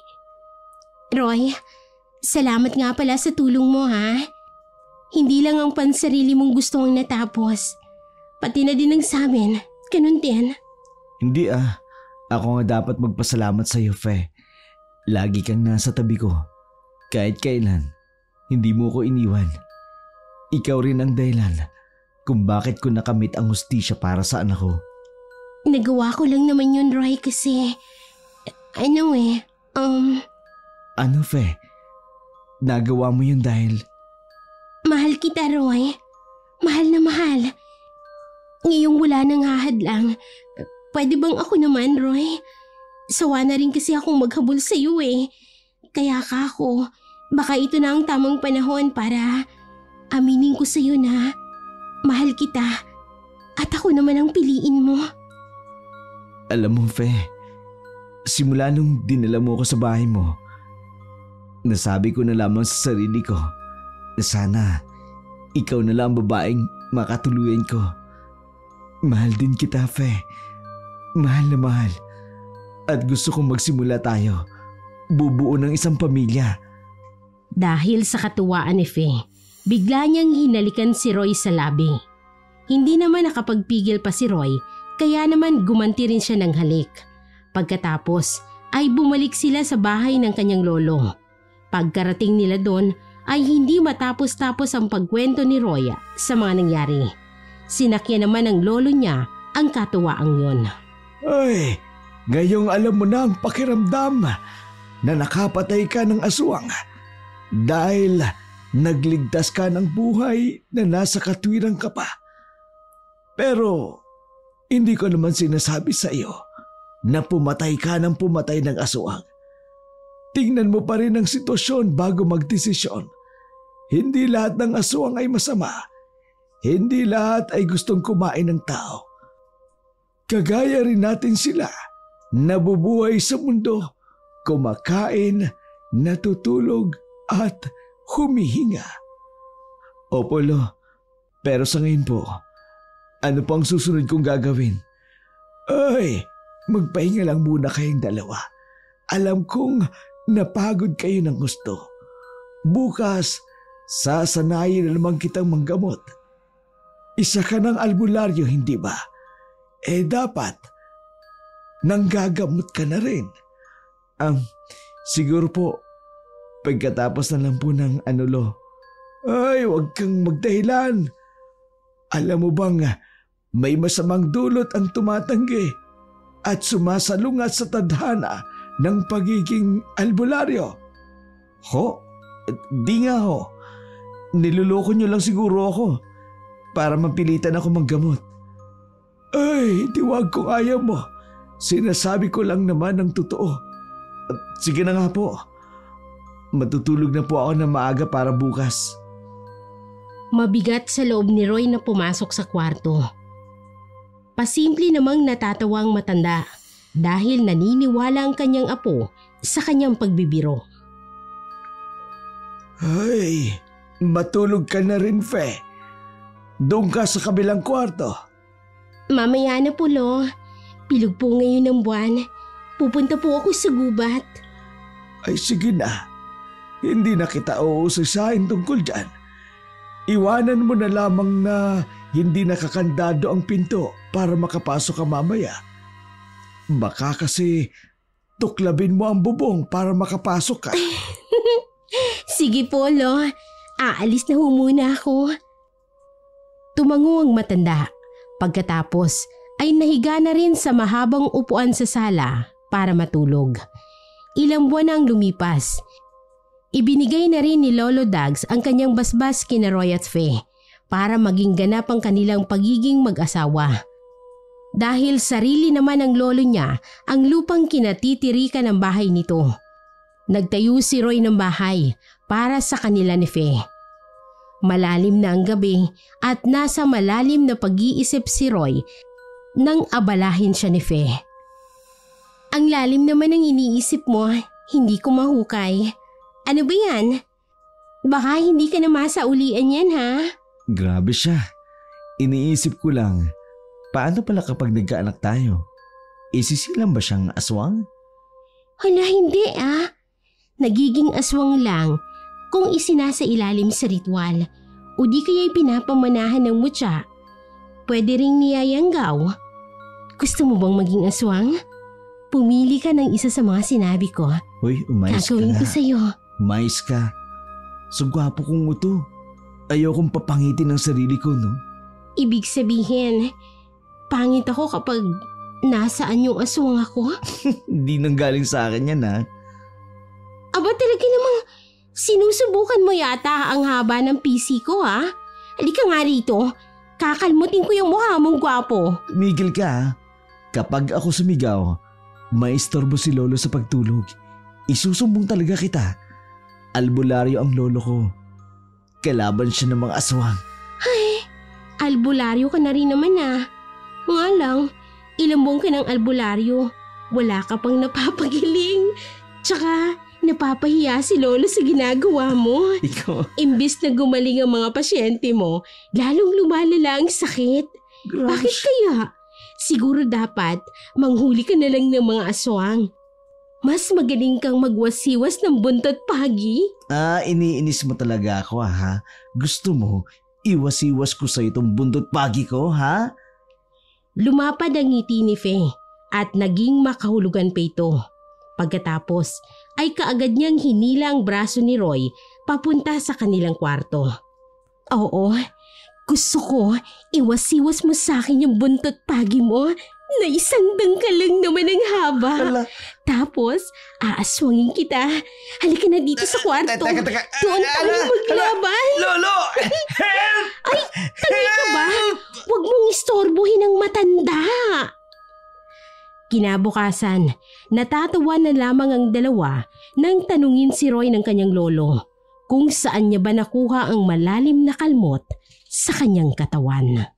Roy, salamat nga pala sa tulong mo, ha? Hindi lang ang pansarili mong gusto mong natapos. Pati na din ang sa amin. Ganun din. Hindi Ako nga dapat magpasalamat sa iyo, Fe. Lagi kang nasa tabi ko. Kahit kailan, hindi mo ko iniwan. Ikaw rin ang dahilan kung bakit ko nakamit ang hustisya para sa anak ko. Nagawa ko lang naman yun, Roy, kasi... Ano, Fe? Nagawa mo yun dahil... Mahal kita, Roy. Mahal na mahal. Ngayong wala nang hahadlang, pwede bang ako naman, Roy? Sawa na rin kasi akong maghabol sa iyo eh. Kaya ka ako, baka ito na ang tamang panahon para aminin ko sa iyo na mahal kita at ako naman ang piliin mo. Alam mo, Fe, simula nung dinala mo ko sa bahay mo, nasabi ko na lamang sa sarili ko na sana ikaw na lang ang babaeng makatuluyan ko. Mahal din kita, Fe. Mahal na mahal. At gusto kong magsimula tayo. Bubuo ng isang pamilya. Dahil sa katuwaan ni Faye, bigla niyang hinalikan si Roy sa labi. Hindi naman nakapagpigil pa si Roy, kaya naman gumanti rin siya ng halik. Pagkatapos ay bumalik sila sa bahay ng kanyang lolo. Pagkarating nila doon ay hindi matapos-tapos ang pagkwento ni Roy sa mga nangyari. Sinakyan naman ng lolo niya ang katuwaang yon. Ay, ngayong alam mo na ang pakiramdam na nakapatay ka ng aswang dahil nagligtas ka ng buhay na nasa katwirang ka pa. Pero hindi ko naman sinasabi sa iyo na pumatay ka ng pumatay ng aswang. Tingnan mo pa rin ang sitwasyon bago magdesisyon. Hindi lahat ng aswang ay masama. Hindi lahat ay gustong kumain ng tao. Kagaya rin natin sila, nabubuhay sa mundo, kumakain, natutulog at humihinga. Opo, Lo, pero sa ngayon po, ano pang susunod kong gagawin? Ay, magpahinga lang muna kayong dalawa. Alam kong napagod kayo ng gusto. Bukas, sasanayin na naman kitang manggamot. Isa ka ng albularyo, hindi ba? Dapat, nanggagamot ka na rin. Siguro po, pagkatapos na lang po ng Lo. Ay, huwag kang magdahilan. Alam mo bang may masamang dulot ang tumatanggi at sumasalungat sa tadhana ng pagiging albularyo? Ho? Di nga ho. Niloloko niyo lang siguro ako para mapilitan ako maggamot. Ay, tiwag kong ayaw mo. Sinasabi ko lang naman ang totoo. Sige na nga po. Matutulog na po ako na maaga para bukas. Mabigat sa loob ni Roy na pumasok sa kwarto. Pasimple namang natatawang matanda dahil naniniwala ang kanyang apo sa kanyang pagbibiro. Ay, matulog ka na rin, Fe. Doon ka sa kabilang kwarto. Mamaya na po, Lo. Bilog po ngayon ng buwan. Pupunta po ako sa gubat. Ay sige na. Hindi na kita uusasahin tungkol dyan. Iwanan mo na lamang na hindi nakakandado ang pinto para makapasok ka mamaya. Baka kasi tuklabin mo ang bubong para makapasok ka. Sige po, Lo. Aalis na ho muna ako. Tumango ang matanda. Pagkatapos ay nahiga na rin sa mahabang upuan sa sala para matulog. Ilang buwan ang lumipas. Ibinigay na rin ni Lolo Dags ang kanyang basbas kina Roy at Fe para maging ganap ang kanilang pagiging mag-asawa. Dahil sarili naman ng lolo niya ang lupang kinatitirikan ng bahay nito. Nagtayo si Roy ng bahay para sa kanila ni Fe. Malalim na ang gabi at nasa malalim na pag-iisip si Roy nang abalahin siya ni Fe. Ang lalim naman ng iniisip mo, hindi ko mahukay. Ano ba yan? Baka hindi ka na masaulian yan, ha? Grabe siya. Iniisip ko lang, paano pala kapag nagkaanak tayo? Isisilang ba siyang aswang? Hala, hindi Nagiging aswang lang kung isinasa ilalim sa ritual o di kaya'y pinapamanahan ng mutya. Pwede ring niyayanggaw. Gusto mo bang maging aswang? Pumili ka ng isa sa mga sinabi ko. Hoy, umayos ka Gagawin na. ko sa'yo. Umayos ka. So gwapo kong ito. Ayokong papangitin ang sarili ko, no? Ibig sabihin, pangit ako kapag nasaan yung aswang ako? Hindi nang galing sa akin yan, ha? Aba talaga namang sinusubukan mo yata ang haba ng PC ko, ha? Halika nga rito. Kakalmutin ko yung mukha mong gwapo. Tumigil ka, ha? Kapag ako sumigaw, maistorbo si Lolo sa pagtulog. Isusumbong talaga kita. Albularyo ang lolo ko. Kalaban siya ng mga aswang. Ay, albularyo ka na rin naman, Nga lang, ilang buwan ka ng albularyo. Wala ka pang napapagiling. Tsaka, napapahiya si Lolo sa ginagawa mo. Ikaw? Imbis na gumaling ang mga pasyente mo, lalong lumalala ang sakit. Gosh. Bakit kaya? Siguro dapat manghuli ka na lang ng mga aswang. Mas magaling kang magwasiwas ng buntot pagi. Iniinis mo talaga ako, ha? Gusto mo, iwasiwas ko sa itong buntot pagi ko, ha? Lumapad ang ngiti ni Fe at naging makahulugan pa ito. Pagkatapos ay kaagad niyang hinila ang braso ni Roy papunta sa kanilang kwarto. Oo, Gusto ko, iwas-iwas mo sa akin yung buntot pagi mo na isang dangkal lang naman ang haba. Ala. Tapos, aaswangin kita. Halika na dito sa kwarto. Teka. Doon tayo maglaban. Lolo! Help! Ay, tangi ka ba? Huwag mong istorbohin ang matanda. Kinabukasan, natatawa na lamang ang dalawa nang tanungin si Roy ng kanyang lolo kung saan niya ba nakuha ang malalim na kalmot sa kanyang katawan.